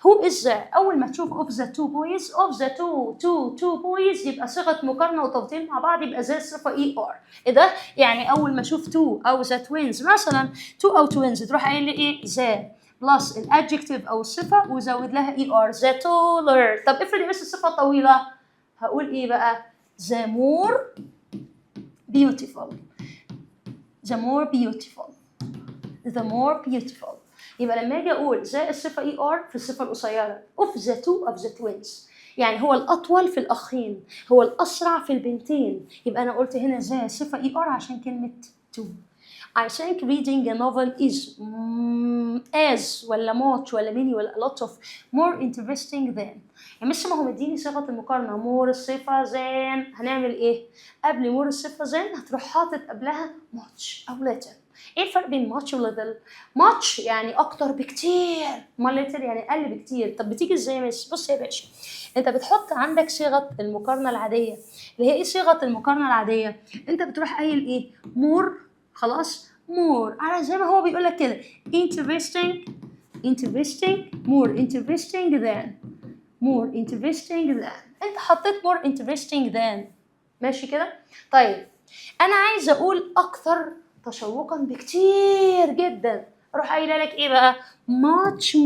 هو از اول ما تشوف اوف ذا تو بويز، اوف ذا تو بويز يبقى صيغه مقارنه وتفضيل مع بعض، يبقى زي الصفه ER. ايه ده؟ يعني اول ما اشوف تو او ذا توينز مثلا، تو او توينز تروح قايل لي ايه؟ ذا بلس الادجكتيف او الصفه وزود لها ER، ذا taller. طب افرض بس الصفه طويله، هقول ايه بقى؟ the more beautiful، the more beautiful، the more beautiful. يبقى لما اجي اقول زي الصفه ER في الصفه القصيره of the two of the twins، يعني هو الاطول في الاخين، هو الاسرع في البنتين، يبقى انا قلت هنا زي الصفه ER عشان كلمه two. I think reading a novel is as ولا much ولا many ولا a lot of more interesting than. يعني مش ما هو مديني صيغه المقارنه more الصفه than، هنعمل ايه؟ قبل more الصفه than هتروح حاطط قبلها much او little. ايه الفرق بين much و little؟ much يعني اكتر بكتير، ما little يعني اقل بكتير. طب بتيجي ازاي؟ مش بص يا باشا، انت بتحط عندك صيغه المقارنه العاديه، اللي هي ايه صيغه المقارنه العاديه؟ انت بتروح قايل ايه؟ more، خلاص، more على زي ما هو بيقول لك كده interesting more interesting than، انت حطيت more interesting than، ماشي كده؟ طيب انا عايزه اقول اكثر تشوقا بكتير جدا، اروح قايله لك ايه بقى؟ much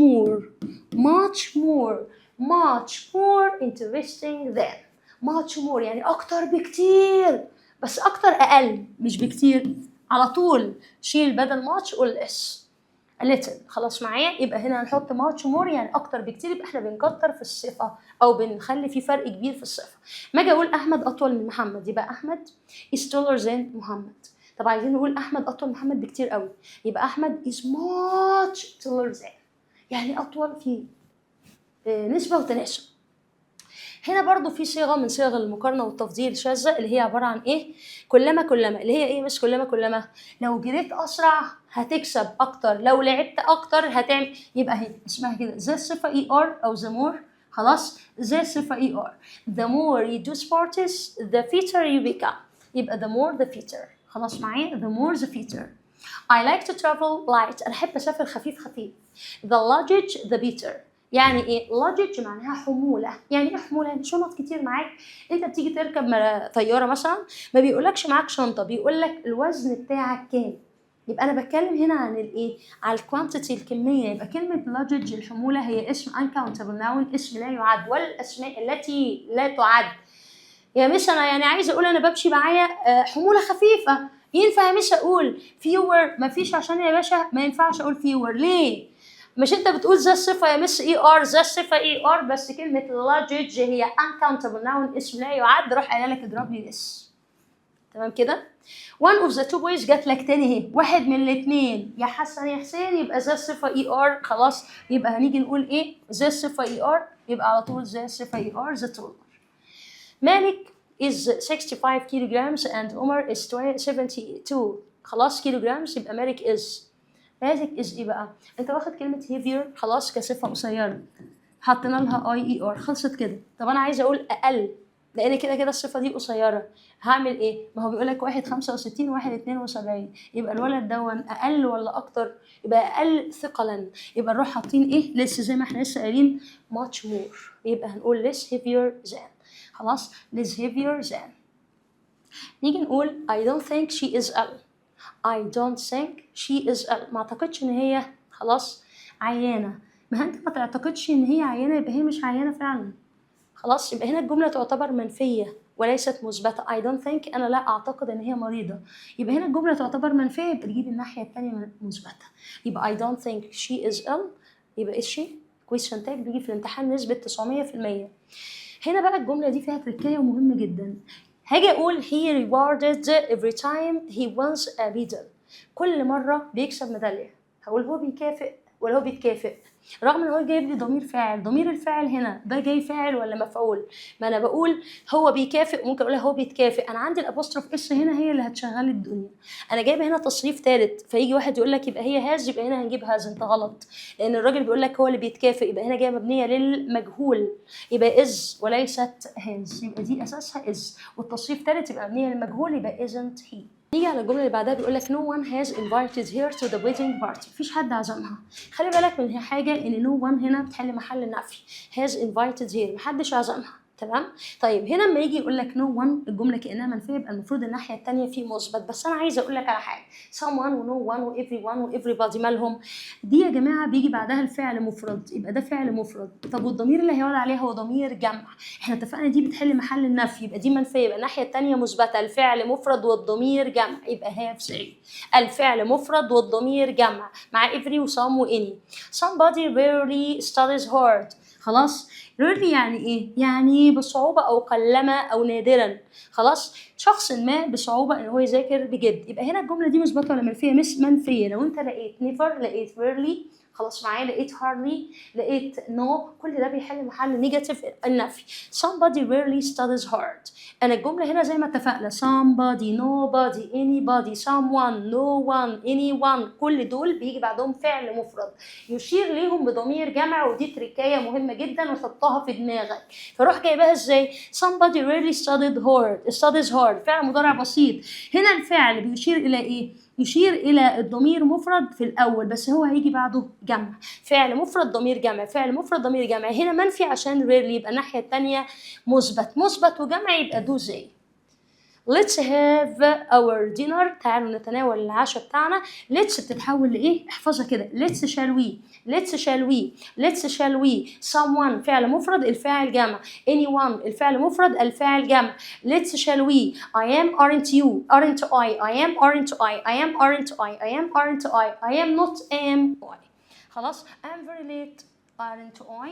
more interesting than. much more يعني اكتر بكتير، بس اكتر اقل مش بكتير. على طول شيل بدل much قول less little. خلاص معايا؟ يبقى هنا هنحط much more يعني اكتر بكتير، يبقى احنا بنكتر في الصفه او بنخلي في فرق كبير في الصفه. ما اجي اقول احمد اطول من محمد، يبقى احمد is taller than محمد. طب عايزين نقول احمد اطول من محمد بكتير قوي، يبقى احمد is much taller than، يعني اطول في نسبه وتناسب. هنا برضو في صيغه من صيغ المقارنه والتفضيل شاذه، اللي هي عباره عن ايه؟ كلما اللي هي ايه؟ مش كلما لو جريت اسرع هتكسب اكتر، لو لعبت اكتر هتعمل، يبقى هي اسمها كده زي الصفه ER او the more. خلاص، زي الصفه ER the more you do sports the fitter you become، يبقى the more the fitter. خلاص معايا؟ the more the fitter. I like to travel light. أنا أحب أسافر خفيف خفيف. The luggage the better. يعني إيه؟ luggage معناها حمولة. يعني إيه حمولة؟ يعني شنط كتير معاك. أنت بتيجي تركب طيارة مثلا ما بيقولكش معاك شنطة، بيقولك الوزن بتاعك كام. يبقى أنا بتكلم هنا عن الإيه؟ على الكوانتيتي، الكمية. يبقى كلمة luggage الحمولة هي اسم uncountable noun، اسم لا يعد، والأسماء التي لا تعد. يا مس أنا يعني عايزة أقول أنا بمشي معايا حمولة خفيفة، ينفع يا مس أقول fewer؟ مفيش، عشان يا باشا ما ينفعش أقول fewer. ليه؟ مش أنت بتقول ذا الصفة يا مس ER، ذا الصفة ER، بس كلمة luggage هي uncountable noun، اسم لا يعد، روح قايله لك اضرب لي this. تمام كده؟ one of the two boys جات لك تاني اهي، واحد من الاثنين، يا حسن يا حسين، يبقى ذا الصفة ER. خلاص، يبقى هنيجي نقول إيه؟ ذا الصفة ER، يبقى على طول ذا الصفة ER the taller. مالك is 65 kilograms and Omar is 72. خلاص kilograms، يبقى مالك is. مالك is ايه بقى؟ انت واخد كلمة heavier خلاص كصفة قصيرة، حطينا لها IER، خلصت كده. طب انا عايزة اقول اقل، لان كده كده الصفة دي قصيرة، هعمل ايه؟ ما هو بيقول لك واحد 65 واحد 72، يبقى الولد دون اقل ولا اكتر؟ يبقى اقل ثقلا، يبقى نروح حاطين ايه؟ لسه زي ما احنا لسه قايلين much more، يبقى هنقول less heavier than. خلاص less heavier than. نيجي نقول I don't think she is ill. I don't think she is ill. ما اعتقدش ان هي خلاص عيانة. ما انت ما تعتقدش ان هي عيانة، يبقى هي مش عيانة فعلا. خلاص، يبقى هنا الجملة تعتبر منفية وليست مثبتة. I don't think، أنا لا أعتقد إن هي مريضة، يبقى هنا الجملة تعتبر منفية، يبقى تجيب الناحية التانية مثبتة. يبقى I don't think she is ill، يبقى is she question tag بيجي في الامتحان نسبة 900%. هنا بقى الجملة دي فيها تركية ومهمة جدا. هاجي أقول he rewarded every time he wins a medal. كل مرة بيكسب ميدالية. هقول هو بيكافئ ولا هو بيتكافئ؟ رغم ان هو جايب لي ضمير فاعل، ضمير الفاعل هنا ده جاي فاعل ولا مفعول؟ ما انا بقول هو بيكافئ، ممكن اقولها هو بيتكافئ، انا عندي الابوستروف اس هنا هي اللي هتشغل الدنيا. انا جايبه هنا تصريف ثالث، فيجي واحد يقول لك يبقى هي هاز، يبقى هنا هنجيب هاز. انت غلط، لان الراجل بيقول لك هو اللي بيتكافئ، يبقى هنا جايه مبنيه للمجهول، يبقى از وليست هاز، يبقى دي اساسها از، والتصريف ثالث يبقى مبنيه للمجهول، يبقى isn't he. نيجي على الجمله اللي بعدها، بيقول لك no one has invited her to the wedding party. مفيش حد عزمها. خلي بالك من حاجه، ان no one هنا بتحل محل النفي، has invited her محدش عزمها. تمام. طيب هنا لما يجي يقول لك no one، الجمله كانها منفيه، يبقى المفروض الناحيه الثانيه في مثبت. بس انا عايزه اقول لك على حاجه، someone و no one و everyone و everybody مالهم؟ دي يا جماعه بيجي بعدها الفعل مفرد، يبقى ده فعل مفرد. طب والضمير اللي هيقعد عليه هو ضمير جمع، احنا اتفقنا دي بتحل محل النفي، يبقى دي منفيه، يبقى الناحيه الثانيه مثبته، الفعل مفرد والضمير جمع، يبقى have say. الفعل مفرد والضمير جمع مع every و some و any. somebody rarely studies hard. خلاص، rarely يعني ايه؟ يعني بصعوبة او قلما او نادرا. خلاص، شخص ما بصعوبة ان هو يذاكر بجد، يبقى هنا الجملة دي مثبتة ولا منفية؟ مش منفية. لو انت لقيت never، لقيت rarely، خلاص معايا، لقيت hardly، لقيت no، كل ده بيحل محل نيجاتيف النفي. somebody rarely studies hard. انا الجملة هنا زي ما اتفقنا somebody، nobody، anybody، someone، no one، anyone، كل دول بيجي بعدهم فعل مفرد يشير ليهم بضمير جمع، ودي تركاية مهمة جدا وحطها في دماغك. فروح جايبها ازاي؟ somebody rarely studies hard، فعل مضارع بسيط. هنا الفعل بيشير الى ايه؟ يشير الى الضمير مفرد في الاول، بس هو هيجي بعده جمع. فعل مفرد ضمير جمع، فعل مفرد ضمير جمع. هنا منفي عشان rarely، يبقى الناحيه الثانيه مثبت وجمع، يبقى do زي. Let's have our dinner. تعالوا نتناول العشاء بتاعنا. Let's بتتحول لإيه؟ احفظها كده. Let's shall we. Let's shall we. Let's shall we. Someone فعل مفرد، الفاعل جمع. Anyone الفعل مفرد، الفاعل جمع. Let's shall we. I am aren't you. Aren't I. I am aren't I. I am aren't I. I am aren't I. I am not am I. خلاص. I'm very late. aren't I.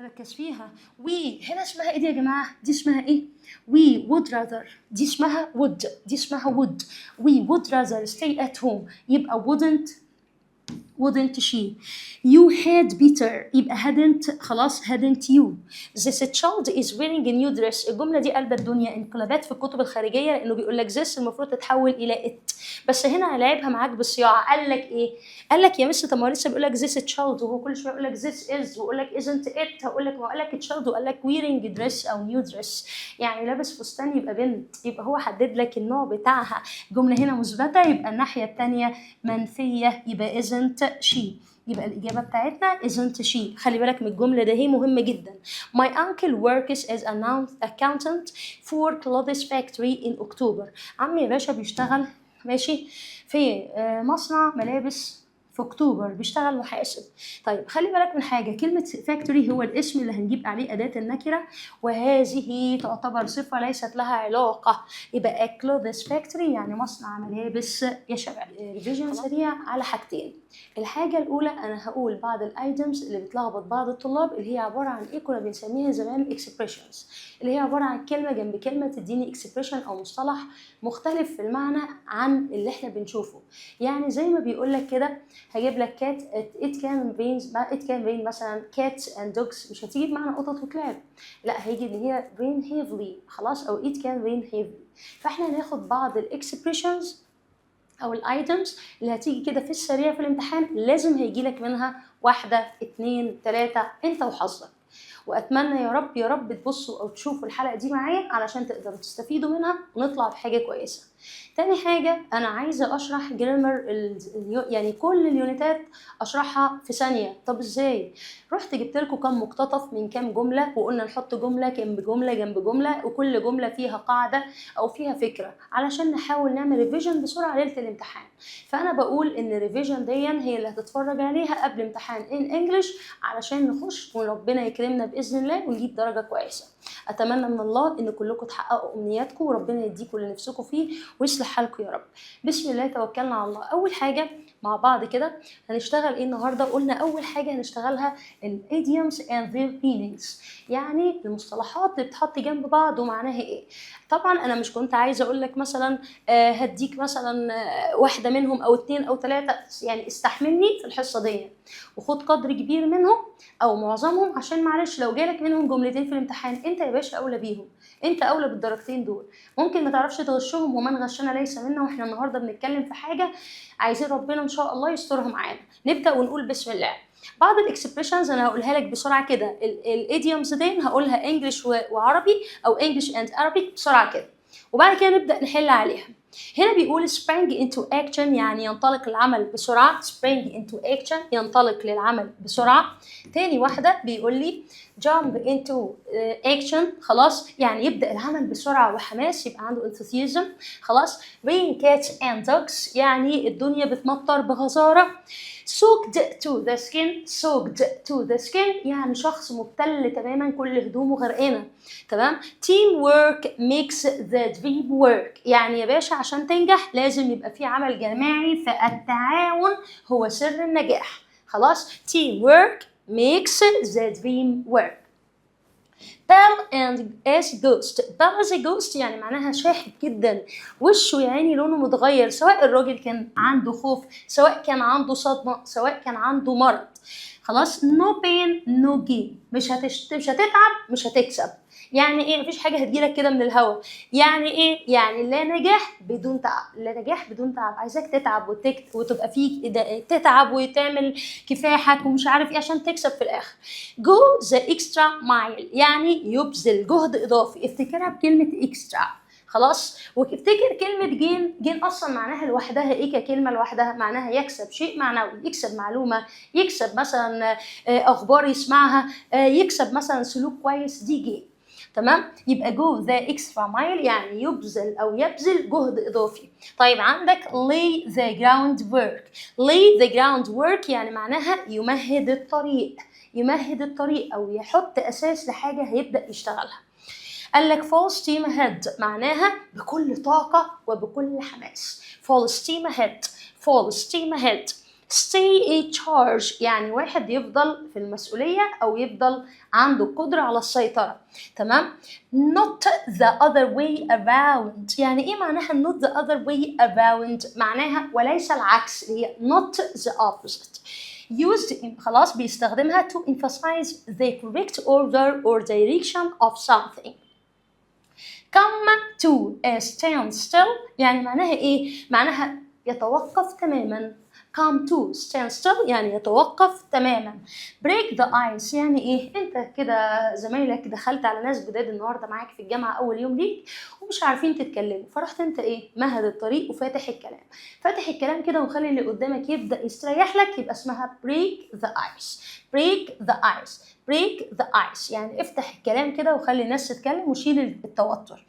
ركز فيها. we هنا اسمها ايه دي يا جماعه؟ دي اسمها ايه؟ we would rather. دي اسمها would. دي اسمها would. we would rather stay at home. يبقى wouldn't wouldn't she. You had better يبقى hadn't خلاص hadn't you. This child is wearing a new dress. الجملة دي قلبت الدنيا انقلابات في الكتب الخارجية لأنه بيقول لك this المفروض تتحول إلى it. بس هنا هلاعبها معاك بالصياعة. قال لك إيه؟ قال لك يا مس طب ما هو لسه بيقول لك this child وهو كل شوية يقول لك this is ويقول لك isn't it. هقول لك ما قال لك child وقال لك wearing dress أو new dress يعني لابس فستان يبقى بنت. يبقى هو حدد لك النوع بتاعها. جملة هنا مثبتة يبقى الناحية التانية منفية يبقى isn't she. يبقى الإجابة بتاعتنا isn't she. خلي بالك من الجملة ده هي مهمة جدا. My uncle works as an accountant for clothes factory in October. عمي يا باشا بيشتغل ماشي في مصنع ملابس في اكتوبر بيشتغل محاسب. طيب خلي بالك من حاجه، كلمه فاكتوري هو الاسم اللي هنجيب عليه اداه النكره وهذه تعتبر صفه ليست لها علاقه. يبقى كلوثس فاكتوري يعني مصنع ملابس يا شباب. ريفيجن سريع على حاجتين. الحاجه الاولى انا هقول بعض الايتمز اللي بتلخبط بعض الطلاب اللي هي عباره عن ايه كنا بنسميها زمان اكسبريشنز، اللي هي عباره عن كلمه جنب كلمه تديني اكسبريشن او مصطلح مختلف في المعنى عن اللي احنا بنشوفه. يعني زي ما بيقول لك كده هجيب لك كات it can rain مثلا cats and dogs، مش هتيجي بمعنى قطط وكلاب، لا هيجي اللي هي rain heavily خلاص او it can rain heavily. فاحنا هناخد بعض الاكسبريشنز او الايتمز اللي هتيجي كده في السريع في الامتحان، لازم هيجي لك منها 1 2 3 انت وحظك. واتمنى يا رب يا رب تبصوا او تشوفوا الحلقه دي معايا علشان تقدروا تستفيدوا منها ونطلع بحاجه كويسه. تاني حاجه انا عايزه اشرح جرامر يعني كل اليونتات اشرحها في ثانيه. طب ازاي؟ رحت جبت لكم كام مقتطف من كام جمله وقلنا نحط جمله جنب جمله جنب جمله وكل جمله فيها قاعده او فيها فكره علشان نحاول نعمل ريفيجن بسرعه ليله الامتحان. فانا بقول ان الريفيجن دي هي اللي هتتفرج عليها قبل امتحان انجلش علشان نخش وربنا يكرمنا باذن الله ونجيب درجه كويسه. اتمنى من الله ان كلكم تحققوا امنياتكم وربنا يديكم اللي نفسكم فيه ويصلح حالكم يا رب. بسم الله توكلنا على الله. اول حاجه مع بعض كده هنشتغل ايه النهارده؟ قلنا اول حاجه هنشتغلها الايديومز اند ذير مينينجز، يعني المصطلحات اللي بتحط جنب بعض ومعناها ايه. طبعا انا مش كنت عايزه اقول لك مثلا هديك مثلا واحده منهم او 2 أو 3، يعني استحملني في الحصه دي وخد قدر كبير منهم او معظمهم عشان معلش لو جالك منهم جملتين في الامتحان انت يا باشا اولى بيهم، انت اولى بالدرجتين دول. ممكن ما تعرفش تغشهم ومن غشنا ليس منا، واحنا النهارده بنتكلم في حاجه عايزين ربنا ان شاء الله يسترها معانا. نبدا ونقول بسم الله. بعض الاكسبريشنز انا هقولها لك بسرعه كده. الايديومز دي هقولها انجلش وعربي او انجلش اند عربي بسرعه كده وبعد كده نبدا نحل عليها. هنا بيقول spring into action يعني ينطلق العمل بسرعة. spring into action ينطلق للعمل بسرعة. تاني واحدة بيقول لي jump into action خلاص يعني يبدأ العمل بسرعة وحماس يبقى عنده enthusiasm خلاص. rain cats and dogs يعني الدنيا بتمطر بغزارة. soaked to the skin يعني شخص مبتل تماما كل هدومه غرقانة تمام. team work makes the dream work يعني يا باشا عشان تنجح لازم يبقى في عمل جماعي فالتعاون هو سر النجاح خلاص. team work makes the dream work. pale and as ghost. pale as a ghost يعني معناها شاحب جدا، وشه يعني لونه متغير، سواء الراجل كان عنده خوف سواء كان عنده صدمة سواء كان عنده مرض خلاص. no pain no gain مش هتتعب مش هتكسب. يعني ايه؟ مفيش حاجه هتجيلك كده من الهوا. يعني ايه؟ يعني لا نجاح بدون تعب، لا نجاح بدون تعب. عايزاك تتعب وتبقى فيك تتعب وتعمل كفاحك ومش عارف ايه عشان تكسب في الاخر. go the extra mile يعني يبذل جهد اضافي. افتكرها بكلمه extra خلاص. وافتكر كلمة جين أصلا معناها لوحدها إيه ككلمة لوحدها؟ معناها يكسب شيء معنوي، يكسب معلومة، يكسب مثلا أخبار يسمعها، يكسب مثلا سلوك كويس، دي جين تمام. يبقى جو ذا اكسترا مايل يعني يبذل او يبذل جهد اضافي. طيب عندك lay the ground work يعني معناها يمهد الطريق او يحط اساس لحاجه هيبدا يشتغلها. قال لك full steam ahead معناها بكل طاقه وبكل حماس. full steam ahead stay in charge يعني واحد يفضل في المسؤولية أو يفضل عنده القدرة على السيطرة. تمام. not the other way around يعني إيه معناها not the other way around؟ معناها وليس العكس، هي not the opposite. used خلاص بيستخدمها to emphasize the correct order or direction of something. come to a standstill يعني معناها إيه؟ معناها يتوقف تماما. come to stand still يعني يتوقف تماما. break the ice يعني ايه؟ انت كده زمايلك دخلت على ناس جداد النهارده معاك في الجامعه اول يوم ليك ومش عارفين تتكلموا، فرحت انت ايه؟ مهد الطريق وفاتح الكلام. فاتح الكلام كده وخلي اللي قدامك يبدا يستريح لك، يبقى اسمها break the ice. break the ice. break the ice يعني افتح الكلام كده وخلي الناس تتكلم وشيل التوتر.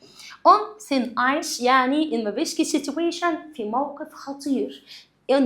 on thin ice يعني in a risky situation في موقف خطير. in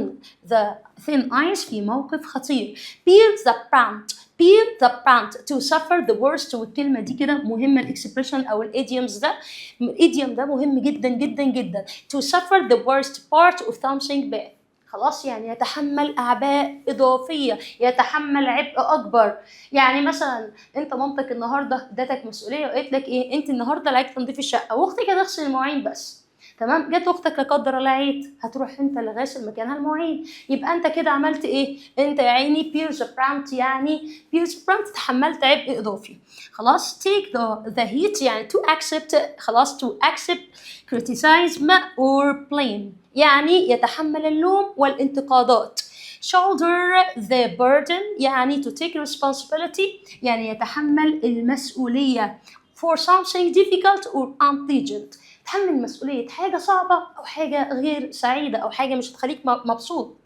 the thin ice في موقف خطير. bear the brunt. bear the brunt to suffer the worst. والكلمة دي كده مهمة، الاكسبريشن أو الإيديومز ده، الإيديوم ده مهم جدا جدا جدا. to suffer the worst part of something bad. خلاص يعني يتحمل أعباء إضافية، يتحمل عبء أكبر. يعني مثلا أنت مامتك النهاردة ادتك مسؤولية وقالت لك إيه؟ أنت النهاردة عليك تنظيف الشقة وأختك هتغسل المواعين بس. تمام. جت اختك لا قدر الله عيت، هتروح انت اللي غاسل مكانها المواعين، يبقى انت كده عملت ايه؟ انت يا عيني بيرز برانت يعني بيرز برانت تحملت عبء اضافي. خلاص. take the heat يعني to accept خلاص to accept criticism or blame يعني يتحمل اللوم والانتقادات. shoulder the burden يعني to take responsibility يعني يتحمل المسؤولية for something difficult or unpleasant. تحمل مسؤولية حاجة صعبة أو حاجة غير سعيدة أو حاجة مش هتخليك مبسوط.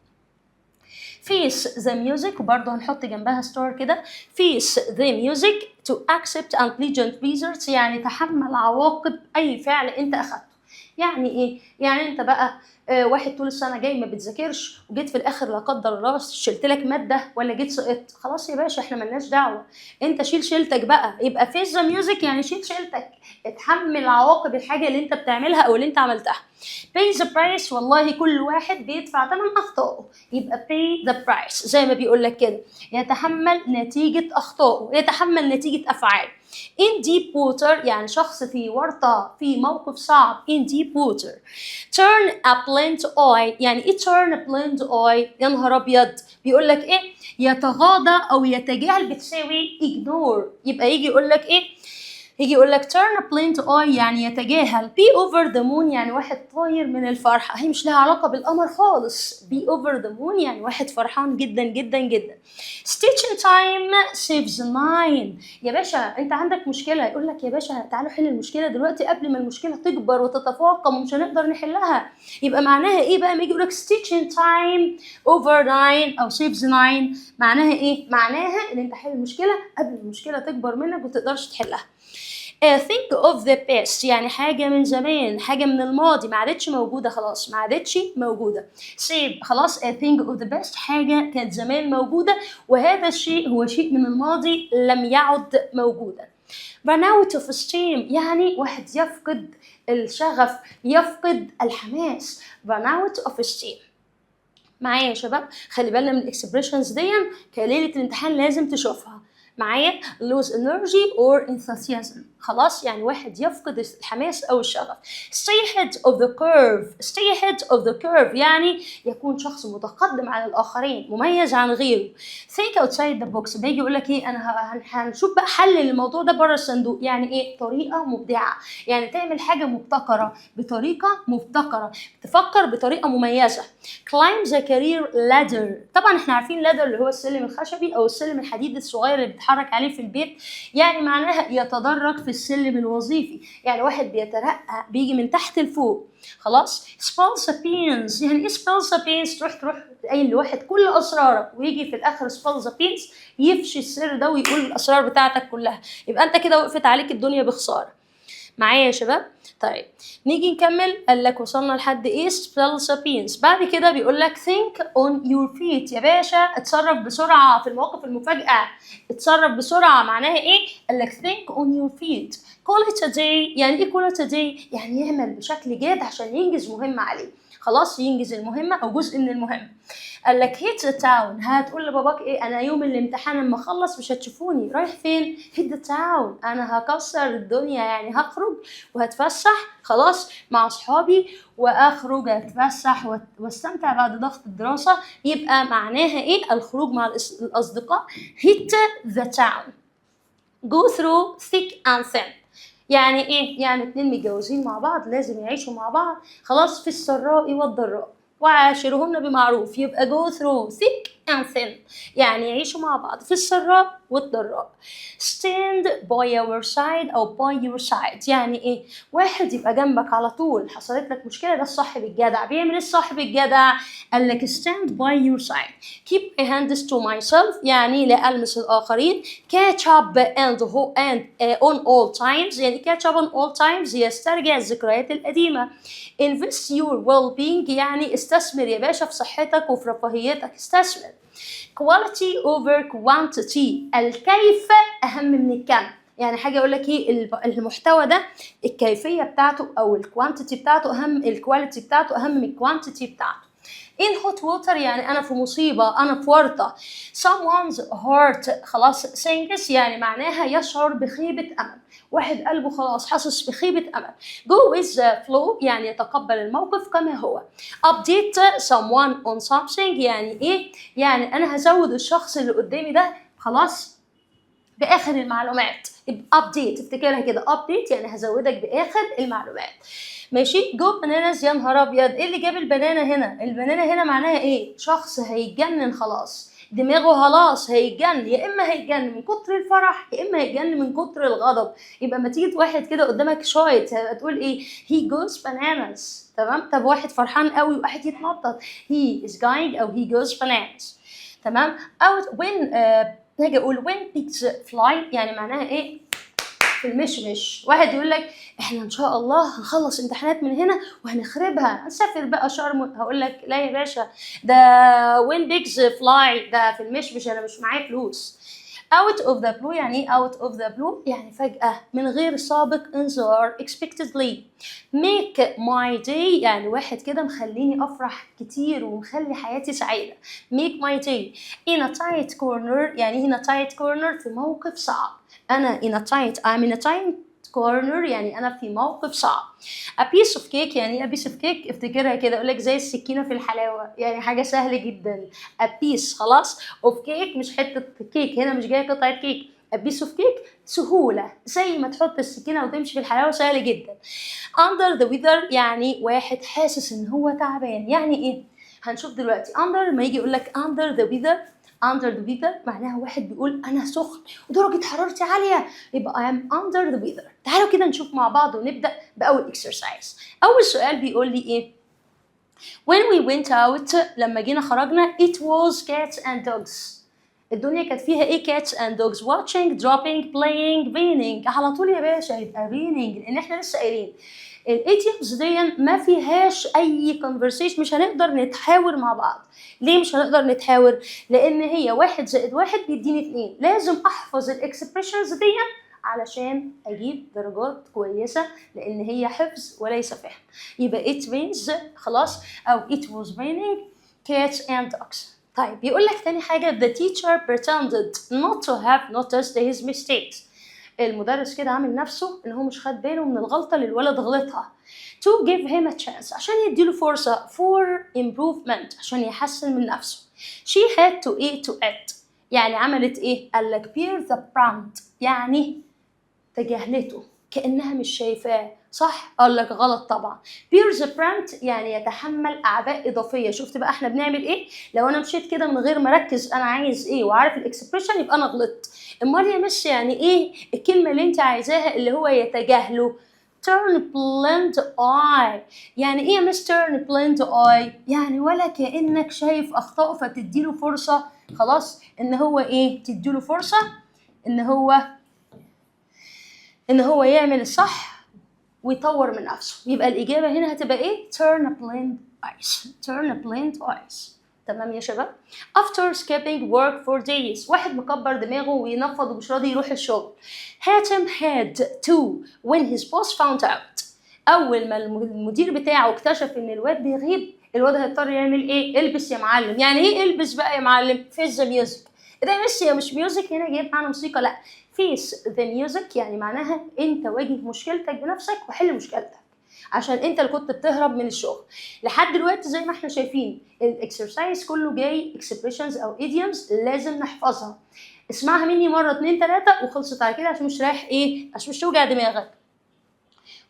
face the music وبرضه هنحط جنبها ستار كده. face the music to accept unpleasant results يعني تحمل عواقب أي فعل أنت أخذته. يعني إيه؟ يعني أنت بقى واحد طول السنة جاي ما بتذاكرش وجيت في الآخر لا قدر الله شلت لك مادة ولا جيت سقطت، خلاص يا باشا احنا ملناش دعوة، أنت شيل شيلتك بقى. يبقى face the music يعني شيل شيلتك، اتحمل عواقب الحاجة اللي أنت بتعملها أو اللي أنت عملتها. pay the price والله كل واحد بيدفع ثمن أخطائه، يبقى pay the price زي ما بيقول لك كده، يتحمل نتيجة أخطائه، يتحمل نتيجة أفعاله. in deep water يعني شخص في ورطة في موقف صعب. in deep water. turn a blind eye يعني ايه turn a blind eye؟ يا نهار أبيض، بيقول لك ايه؟ يتغاضى أو يتجاهل بتساوي ignore، يبقى يجي يقول لك ايه؟ يجي يقول لك turn a blind eye يعني يتجاهل. be over the moon يعني واحد طاير من الفرحة، هي مش لها علاقة بالقمر خالص. be over the moon يعني واحد فرحان جدا جدا جدا. stitch in time saves nine. يا باشا انت عندك مشكلة، يقول لك يا باشا تعالوا حل المشكلة دلوقتي قبل ما المشكلة تكبر وتتفاقم ومش هنقدر نحلها. يبقى معناها ايه بقى؟ ما يجي يقول لك stitch in time over nine او saves nine، معناها ايه؟ معناها ان انت حل المشكلة قبل المشكلة تكبر منك وتقدرش تحلها. think of the past يعني حاجة من زمان، حاجة من الماضي ما عادتش موجودة، خلاص ما عادتش موجودة. save خلاص think of the past حاجة كانت زمان موجودة وهذا الشيء هو شيء من الماضي لم يعد موجودا. run out of steam يعني واحد يفقد الشغف، يفقد الحماس. run out of steam. معايا يا شباب؟ خلي بالنا من الاكسبريشنز دي كليلة الامتحان لازم تشوفها معايا. lose energy or enthusiasm خلاص يعني واحد يفقد الحماس أو الشغف. stay ahead of the curve. stay ahead of the curve يعني يكون شخص متقدم عن الآخرين، مميز عن غيره. think outside the box بيجي يقول لك إيه؟ أنا هنشوف بقى حل للموضوع ده بره الصندوق. يعني إيه؟ طريقة مبدعة، يعني تعمل حاجة مبتكرة بطريقة مبتكرة، تفكر بطريقة مميزة. climb the career ladder. طبعا احنا عارفين ladder اللي هو السلم الخشبي أو السلم الحديد الصغير اللي بتحرك عليه في البيت، يعني معناها يتدرج في السلم الوظيفي، يعني واحد بيترقى بيجي من تحت لفوق. خلاص. spill the beans يعني ايه spill the beans؟ تروح قايل لواحد كل اسرارك ويجي في الاخر spill the beans يفشي السر ده ويقول الاسرار بتاعتك كلها، يبقى انت كده وقفت عليك الدنيا بخساره. معايا يا شباب؟ طيب نيجي نكمل. قال لك وصلنا لحد ايه؟ spill the beans. بعد كده بيقول لك think on your feet. يا باشا اتصرف بسرعه في المواقف المفاجئه، اتصرف بسرعه. معناها ايه؟ قال لك think on your feet. call it a day يعني ايه call it a day؟ يعني يعمل بشكل جاد عشان ينجز مهمه عليه. خلاص ينجز المهمة أو جزء من المهمة. قال لك hit the town، هتقول لباباك ايه؟ انا يوم الامتحان لما اخلص مش هتشوفوني. رايح فين؟ hit the town، انا هكسر الدنيا، يعني هخرج وهتفسح خلاص مع اصحابي، واخرج اتفسح واستمتع بعد ضغط الدراسة. يبقى معناها ايه الخروج مع الاصدقاء؟ hit the town. go through thick and thin، يعني ايه؟ يعني اتنين متجوزين مع بعض لازم يعيشوا مع بعض خلاص في السراء والضراء وعاشرهن بمعروف. يبقى go through thick and thin، يعني يعيشوا مع بعض في السراء والضراء. stand by your side أو by your side، يعني إيه؟ واحد يبقى جنبك على طول، حصلت لك مشكلة، ده الصاحب الجدع. بيعمل إيه الصاحب الجدع؟ قال لك stand by your side. keep my hands to myself، يعني لا ألمس الآخرين. catch up on all times، يعني catch up on all times يسترجع الذكريات القديمة. invest your well-being، يعني استثمر يا باشا في صحتك وفي رفاهيتك، استثمر. quality over quantity، الكيف أهم من الكم. يعني حاجة أقول لك إيه، المحتوى ده الكيفية بتاعته أو الكوانتيتي بتاعته أهم، الكواليتي بتاعته أهم من الكوانتيتي بتاعته. in hot water، يعني أنا في مصيبة، أنا في ورطة. someone's heart خلاص sinks، يعني معناها يشعر بخيبة أمل، واحد قلبه خلاص حاسس بخيبة أمل. go with the flow، يعني يتقبل الموقف كما هو. update someone on something، يعني إيه؟ يعني أنا هزود الشخص اللي قدامي ده خلاص بآخر المعلومات. update افتكرها كده، update يعني هزودك بآخر المعلومات. ماشي. جو باناناز، يا نهار ابيض، ايه اللي جاب البنانه هنا؟ البنانه هنا معناها ايه؟ شخص هيتجنن خلاص، دماغه خلاص هيتجنن، يا اما هيتجنن من كتر الفرح يا اما هيتجنن من كتر الغضب. يبقى ما تيجي واحد كده قدامك شايط هتقول ايه؟ he goes bananas. تمام. طب واحد فرحان قوي وواحد يتنطط، he is going او he goes bananas. تمام. out when هاجي اقول when pigs fly، يعني معناها ايه؟ في المشمش. واحد يقول لك احنا ان شاء الله هنخلص امتحانات من هنا وهنخربها، هنسافر بقى شرم. هقول لك لا يا باشا، ده وين بيجز فلاي، ده في المشمش، انا مش معايا فلوس. out of the blue، يعني ايه out of the blue؟ يعني فجأة من غير سابق انذار expectedly. make my day، يعني واحد كده مخليني افرح كتير ومخلي حياتي سعيدة. make my day in a tight corner، يعني in a tight corner في موقف صعب. أنا I'm in a tight corner، يعني أنا في موقف صعب. a piece of cake، يعني إيه a piece of cake؟ افتكرها كده، أقول لك زي السكينة في الحلاوة، يعني حاجة سهلة جدا. a piece خلاص of cake، مش حتة كيك هنا، مش جاية قطعة كيك. a piece of cake سهولة، زي ما تحط السكينة وتمشي في الحلاوة، سهلة جدا. under the weather، يعني واحد حاسس إن هو تعبان. يعني إيه؟ هنشوف دلوقتي. under ما يجي يقول لك under the weather، under the weather معناها واحد بيقول أنا سخن ودرجة حرارتي عالية، يبقى I am under the weather. تعالوا كده نشوف مع بعض ونبدأ بأول exercise. أول سؤال بيقول لي إيه؟ when we went out، لما جينا خرجنا it was cats and dogs. الدنيا كانت فيها ايه؟ cats and dogs. watching, dropping, playing, raining. على طول يا باشا يبقى raining، لأن احنا لسه قايلين الايديومز دي ما فيهاش اي conversation، مش هنقدر نتحاور مع بعض. ليه مش هنقدر نتحاور؟ لان هي 1 زائد 1 بيديني 2. لازم احفظ الاكسبريشنز دي علشان اجيب درجات كويسه، لان هي حفظ وليس فهم. يبقى it rains خلاص، او it was raining cats and dogs. طيب يقول لك تاني حاجه the teacher pretended not to have noticed his mistakes. المدرس كده عامل نفسه ان هو مش خد باله من الغلطه اللي الولد غلطها. to give him a chance، عشان يديله فرصه. for improvement، عشان يحسن من نفسه. she had to it، يعني عملت ايه؟ قال لك bear the brunt، يعني تجاهلته كأنها مش شايفاه. صح؟ قال لك غلط طبعا. bear the brunt يعني يتحمل أعباء إضافية. شفت بقى احنا بنعمل ايه؟ لو أنا مشيت كده من غير ما أركز أنا عايز ايه وعارف الإكسبريشن يبقى أنا غلطت. أمال يا مس يعني ايه الكلمة اللي أنت عايزاها اللي هو يتجاهله؟ turn blind eye. يعني ايه يا مس turn blind eye؟ يعني ولا كأنك شايف أخطائه فتديله فرصة خلاص إن هو ايه؟ تديله فرصة إن هو يعمل الصح ويطور من نفسه. يبقى الإجابة هنا هتبقى إيه؟ turn a blind eyes. turn a blind eyes. تمام يا شباب؟ after skipping work for days، واحد مكبر دماغه وينفض ومش راضي يروح الشغل. حاتم had to when his boss found out. اول ما المدير بتاعه اكتشف ان الواد بيغيب، الواد هيضطر يعمل ايه؟ البس يا معلم. يعني ايه البس بقى يا معلم؟ فيس ذا ميوزك. ده بس هي مش ميوزك هنا جايب معانا موسيقى، لا، فيس ذا ميوزك يعني معناها انت واجه مشكلتك بنفسك وحل مشكلتك، عشان انت اللي كنت بتهرب من الشغل. لحد دلوقتي زي ما احنا شايفين الاكسرسايز كله جاي اكسبريشنز او ايديومز لازم نحفظها. اسمعها مني مره 2 3 وخلصت على كده، عشان مش رايح ايه، عشان مش توجع دماغك.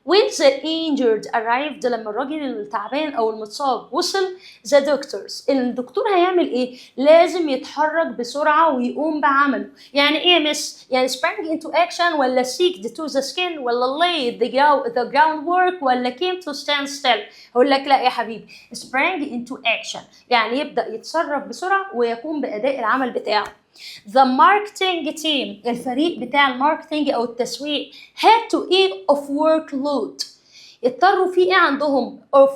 When the injured arrived، لما الراجل التعبان او المتصاب وصل، the doctors، الدكتور هيعمل ايه؟ لازم يتحرك بسرعه ويقوم بعمله. يعني ايه يا مس؟ يعني sprang into action ولا seeked to the skin ولا laid the groundwork ولا came to stand still؟ هقول لك لا يا حبيبي، sprang into action يعني يبدا يتصرف بسرعه ويقوم باداء العمل بتاعه. The marketing team، الفريق بتاع الماركتينج او التسويق، had to eat of workload، اضطروا في ايه عندهم؟ of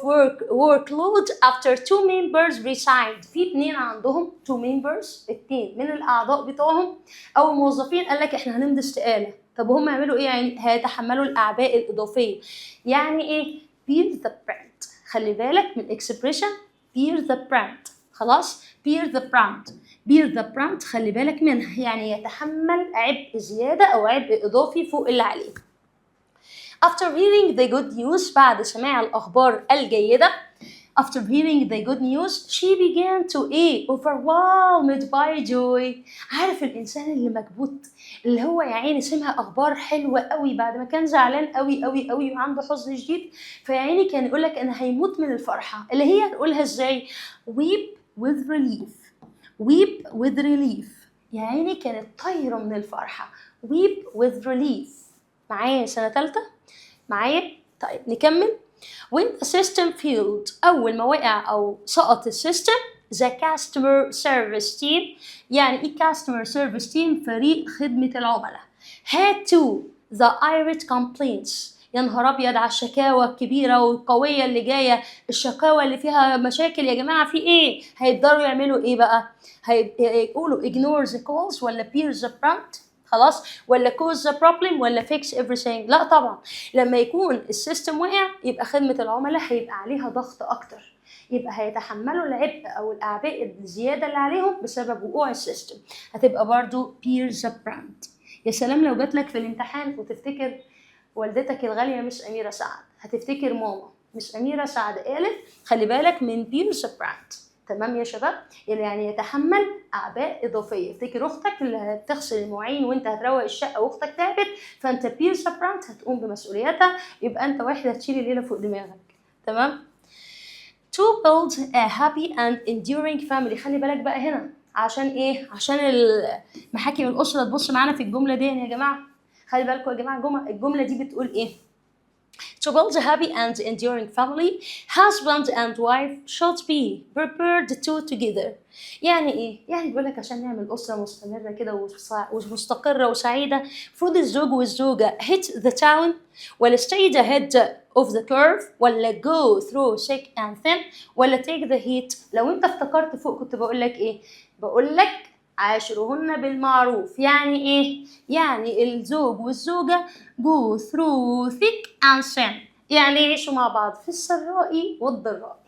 workload after 2 members resigned. في 2 عندهم 2 members، 2 من الاعضاء بتوعهم او الموظفين قال لك احنا هنمضي استقاله. طب هم يعملوا ايه؟ يعني هيتحملوا الاعباء الاضافيه. يعني ايه؟ bear the brunt. خلي بالك من expression bear the brunt. خلاص، bear the brunt. bear the brunt خلي بالك منها، يعني يتحمل عبء زيادة أو عبء إضافي فوق اللي عليه. After hearing the good news، بعد سماع الأخبار الجيدة، after hearing the good news she began to overwhelmed by joy. عارف الإنسان اللي مكبوت، اللي هو يا عيني سمع أخبار حلوة قوي بعد ما كان زعلان قوي قوي قوي وعنده حزن شديد، فيا عيني كان يقول لك أنا هيموت من الفرحة، اللي هي نقولها إزاي؟ weep with relief. weep with relief، يا عيني كانت طايرة من الفرحة. weep with relief. معايا سنة تالتة؟ معايا؟ طيب نكمل. when the system failed، أول ما وقع أو سقط السيستم، the customer service team، يعني إيه customer service team؟ فريق خدمة العملاء، had to the irate complaints. يا نهار ابيض على الشكاوى الكبيره والقويه اللي جايه، الشكاوى اللي فيها مشاكل يا جماعه في ايه؟ هيقدروا يعملوا ايه بقى؟ هيقولوا ignore the calls ولا bear the brunt؟ خلاص، ولا cause the problem ولا fix everything؟ لا طبعا، لما يكون السيستم وقع يبقى خدمه العملاء هيبقى عليها ضغط اكتر، يبقى هيتحملوا العبء او الاعباء الزياده اللي عليهم بسبب وقوع السيستم، هتبقى برضو bear the brunt. يا سلام لو جات لك في الامتحان وتفتكر والدتك الغالية مس أميرة سعد، هتفتكر ماما مس أميرة سعد قالت خلي بالك من bear the brunt. تمام يا شباب؟ يعني يتحمل أعباء إضافية. افتكر أختك اللي بتغسل المواعين وأنت هتروق الشقة وأختك تعبت، فأنت bear the brunt، هتقوم بمسؤوليتها، يبقى أنت واحد هتشيل الليلة فوق دماغك. تمام؟ to build a happy and enduring family. خلي بالك بقى هنا عشان إيه؟ عشان محاكم الأسرة تبص معانا في الجملة دي يا جماعة. خلي بالكم يا جماعة الجملة دي بتقول إيه؟ To build a happy and enduring family, husband and wife should be prepared to together. يعني إيه؟ يعني بيقول لك عشان نعمل أسرة مستمرة كده ومستقرة وسعيدة، المفروض الزوج والزوجة hit the town ولا stay the head of the curve ولا go through thick and thin ولا take the heat. لو أنت افتكرت فوق كنت بقول لك إيه؟ بقول لك عاشرهن بالمعروف. يعني ايه؟ يعني الزوج والزوجة go through thick and thin، يعني يعيشوا مع بعض في السراء والضراء.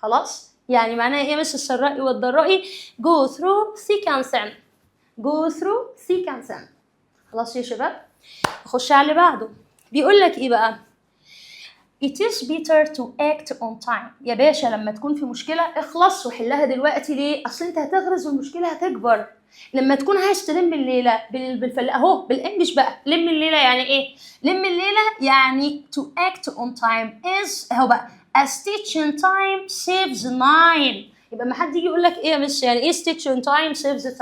خلاص؟ يعني معناها ايه مش السراء والضراء؟ go through thick and thin، go through thick and thin. خلاص يا شباب؟ نخش على اللي بعده. بيقول لك ايه بقى؟ It is better to act on time. يا باشا لما تكون في مشكلة اخلص وحلها دلوقتي. ليه؟ أصل أنت هتغرز والمشكلة هتكبر. لما تكون عايز تلم الليلة أهو بالإنجلش بقى، لم الليلة يعني إيه؟ لم الليلة يعني to act on time is أهو بقى a stitch in time saves 9. يبقى ما حد يجي يقول لك إيه يا مس يعني إيه stitch in time saves 9؟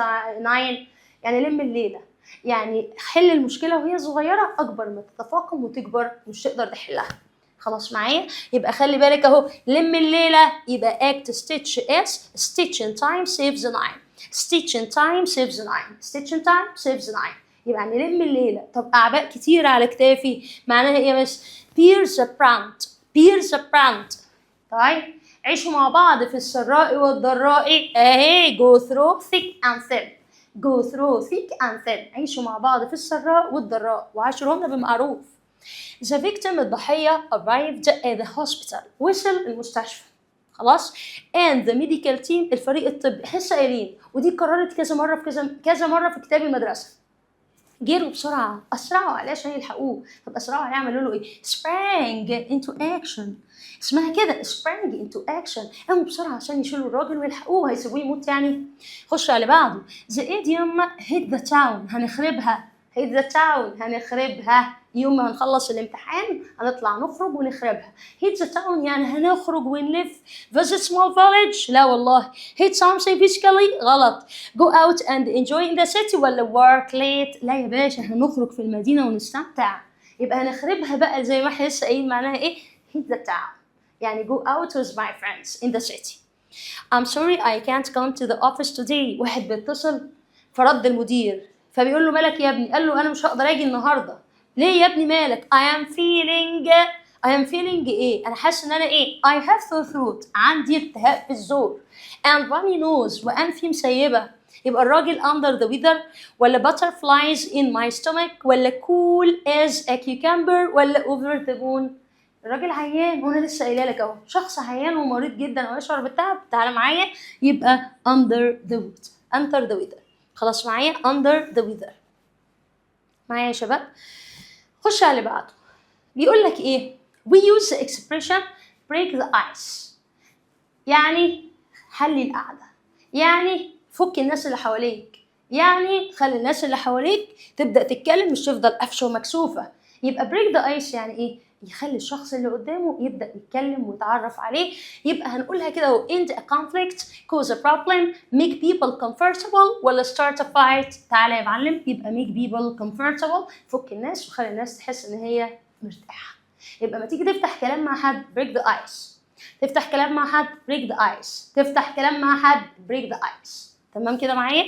يعني لم الليلة، يعني حل المشكلة وهي صغيرة، أكبر ما تتفاقم وتكبر مش تقدر تحلها. خلاص معايا؟ يبقى خلي بالك اهو لم الليله يبقى act stitch s stitch in time saves 9. stitch in time saves 9. stitch in time saves 9. يبقى يعني لم الليله. طب اعباء كتيره على كتافي معناها ايه يا مس؟ bear the brunt. bear the brunt. طيب عيشوا مع بعض في السراء والضراء اهي go through thick and thin. go through thick and thin. عيشوا مع بعض في السراء والضراء وعاشروهن بالمعروف. The victim الضحية arrived at the hospital وصل المستشفى خلاص and the medical team الفريق الطبي لسه قايلين ودي اتكررت كذا مرة في كذا مرة في كتاب المدرسة جروا بسرعة أسرعوا عليه عشان يلحقوه. طب أسرعوا عليه عملوا له إيه؟ sprang into action اسمها كده sprang into action قاموا بسرعة عشان يشيلوا الراجل ويلحقوه هيسيبوه يموت يعني. خش على بعضه the idiom hit the town هنخربها hit the town هنخربها يوم ما هنخلص الامتحان هنطلع نخرج ونخربها. hit the town يعني هنخرج ونلف. visit small village لا والله. hit something physically غلط. go out and enjoy in the city ولا work late لا يا باشا هنخرج في المدينة ونستمتع. يبقى هنخربها بقى زي ما احنا لسه قايلين معناها ايه؟ hit the town يعني go out with my friends in the city. I'm sorry I can't come to the office today. واحد بيتصل فرد المدير فبيقول له مالك يا ابني؟ قال له انا مش هقدر اجي النهارده. ليه يا ابني مالك؟ I am feeling ايه؟ انا حاسس ان انا ايه؟ I have sore throat عندي التهاب في الزور and runny nose وانفي مسيبه. يبقى الراجل under the weather ولا butterflies in my stomach ولا cool as a cucumber ولا over the moon. الراجل عيان وانا لسه قايله لك اهو شخص عيان ومريض جدا ويشعر بالتعب تعالى معايا يبقى under the weather خلاص معايا under the weather معايا يا شباب. خش على اللي بعده بيقول لك ايه we use the expression break the ice يعني حلي القعده يعني فك الناس اللي حواليك يعني خلي الناس اللي حواليك تبدا تتكلم مش تفضل قفشه ومكسوفه. يبقى break the ice يعني ايه؟ يخلي الشخص اللي قدامه يبدأ يتكلم ويتعرف عليه. يبقى هنقولها كده و end a conflict cause a problem make people comfortable ولا start a fight. تعالى يا معلم يبقى make people comfortable فك الناس وخلي الناس تحس ان هي مرتاحة. يبقى ما تيجي تفتح كلام مع حد break the ice تفتح كلام مع حد break the ice تفتح كلام مع حد break the ice. تمام كده معايا؟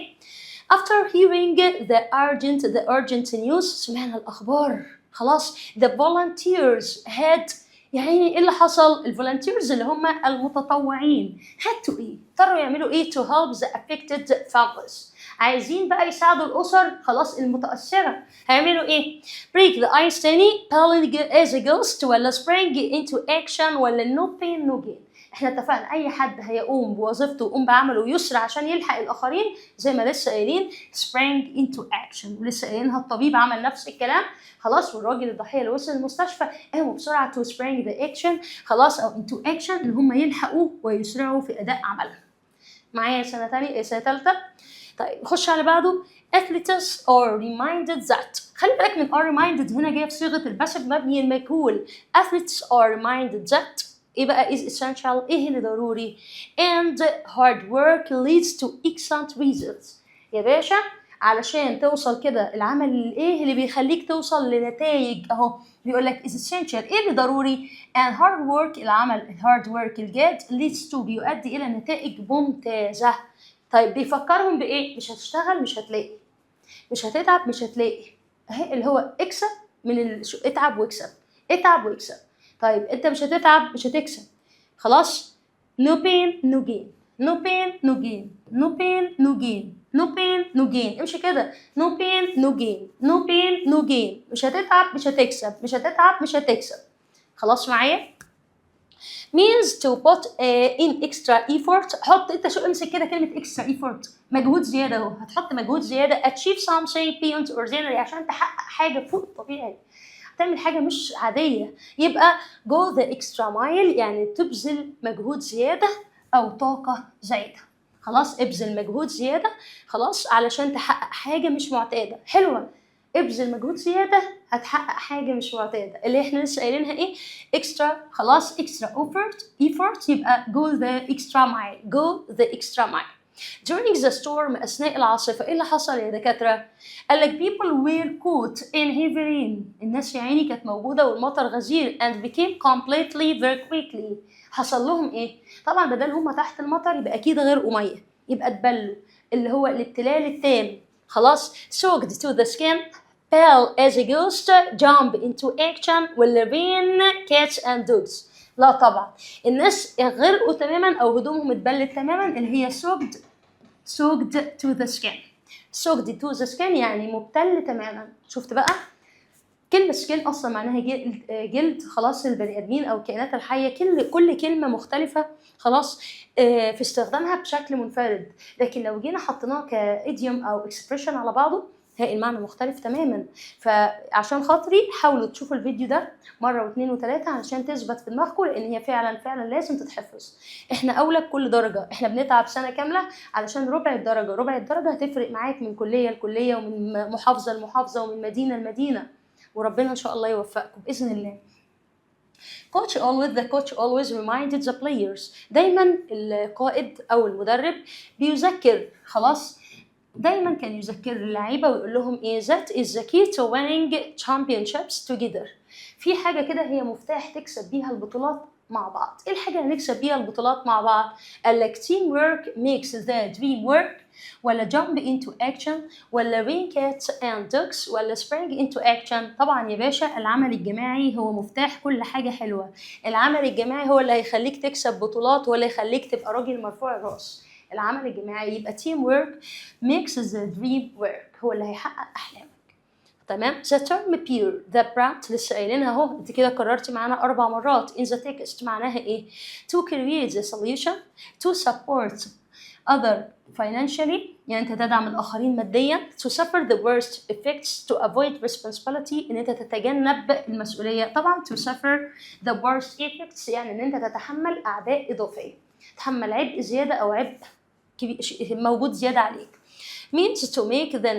after hearing the urgent news سمعنا الأخبار خلاص the volunteers had يعني ايه اللي حصل؟ الفولنتيرز اللي هم المتطوعين had to ايه؟ اضطروا يعملوا ايه؟ to help the affected families عايزين بقى يساعدوا الأسر خلاص المتأثرة. هيعملوا ايه؟ break the ice تاني telling as a ghost ولا spring into action ولا no pain no gain. احنا اتفقنا اي حد هيقوم بوظيفته ويقوم بعمله ويسرع عشان يلحق الاخرين زي ما لسه قايلين sprang into action ولسه قايلينها الطبيب عمل نفس الكلام خلاص والراجل الضحيه اللي وصل المستشفى قاموا بسرعه to sprang the action خلاص او into action اللي هم يلحقوا ويسرعوا في اداء عملهم. معايا سنه ثالثه. طيب نخش على بعده athletes are reminded that خلي بالك من are reminded هنا جايه في صيغه الباسف مبني المجهول. athletes are reminded that ايه بقى is essential ايه اللي ضروري and hard work leads to excellent results. يا باشا علشان توصل كده العمل ايه اللي بيخليك توصل لنتائج اهو بيقول لك is essential ايه اللي ضروري and hard work العمل hard work الجاد leads to بيؤدي الى نتائج ممتازة. طيب بيفكرهم بايه؟ مش هتشتغل مش هتلاقي مش هتتعب مش هتلاقي اهي اللي هو اكسب من اتعب واكسب. طيب انت مش هتتعب مش هتكسب خلاص no pain no gain no pain no gain no pain no gain no pain no gain امشي كده no pain no gain no pain no gain مش هتتعب مش هتكسب مش هتتعب مش هتكسب. خلاص معايا means to put in extra effort. حط انت شو امسك كده كلمة extra effort مجهود زيادة اهو هتحط مجهود زيادة achieve something beyond ordinary عشان تحقق حاجة فوق الطبيعي تعمل حاجة مش عادية. يبقى go the extra mile يعني تبذل مجهود زيادة أو طاقة زايدة. خلاص ابذل مجهود زيادة خلاص علشان تحقق حاجة مش معتادة. حلوة ابذل مجهود زيادة هتحقق حاجة مش معتادة اللي احنا لسه قايلينها ايه extra خلاص extra effort يبقى go the extra mile. During the storm أثناء العاصفة إيه اللي حصل يا دكاترة؟ قال لك people were caught in heavy rain الناس يا عيني كانت موجودة والمطر غزير and became completely very quickly. حصل لهم إيه؟ طبعا بدل هم تحت المطر يبقى أكيد غرقوا مية يبقى اتبلوا اللي هو الابتلال التام. خلاص soaked to the skin pale as a ghost jump into action ولا rain cats and dogs. لا طبعا الناس غرقوا تماما أو هدومهم اتبلت تماما اللي هي soaked to the skin يعني مبتل تماما. شفت بقى كلمة سكين أصلا معناها جلد خلاص البني آدمين أو الكائنات الحية، كل كلمة مختلفة خلاص في استخدامها بشكل منفرد، لكن لو جينا حطيناه كإيديوم أو إكسبريشن على بعضه هي المعنى مختلف تماما. فعشان خاطري حاولوا تشوفوا الفيديو ده مرة واثنين وثلاثة علشان تثبت في دماغكم، لأن هي فعلا لازم تتحفظ. احنا أولى بكل درجة، احنا بنتعب سنة كاملة علشان ربع الدرجة هتفرق معاك من كلية لكلية ومن محافظة لمحافظة ومن مدينة لمدينة، وربنا إن شاء الله يوفقكم بإذن الله. the coach always reminded the players. دايما القائد أو المدرب بيذكر خلاص، دايما كان يذكر اللعيبة ويقول لهم إيه that is the key to winning championships together. في حاجة كده هي مفتاح تكسب بيها البطولات مع بعض. إيه الحاجة اللي نكسب بيها البطولات مع بعض؟ قال لك teamwork makes the dream work، ولا jump into action، ولا win cats and dogs، ولا spring into action. طبعا يا باشا العمل الجماعي هو مفتاح كل حاجة حلوة. العمل الجماعي هو اللي هيخليك تكسب بطولات، هو اللي هيخليك تبقى راجل مرفوع الراس. العمل الجماعي يبقى teamwork makes the dream work، هو اللي هيحقق أحلامك. تمام. the term peer the proud لسه قايلينها اهو، انت كده كررتي معانا 4 مرات in the text. معناها ايه؟ to create the solution، to support other financially يعني انت تدعم الاخرين ماديا، to suffer the worst effects، to avoid responsibility ان انت تتجنب المسؤوليه. طبعا to suffer the worst effects يعني ان انت تتحمل اعباء اضافيه، تتحمل عبء زياده او عبء موجود زياده عليك. means to make the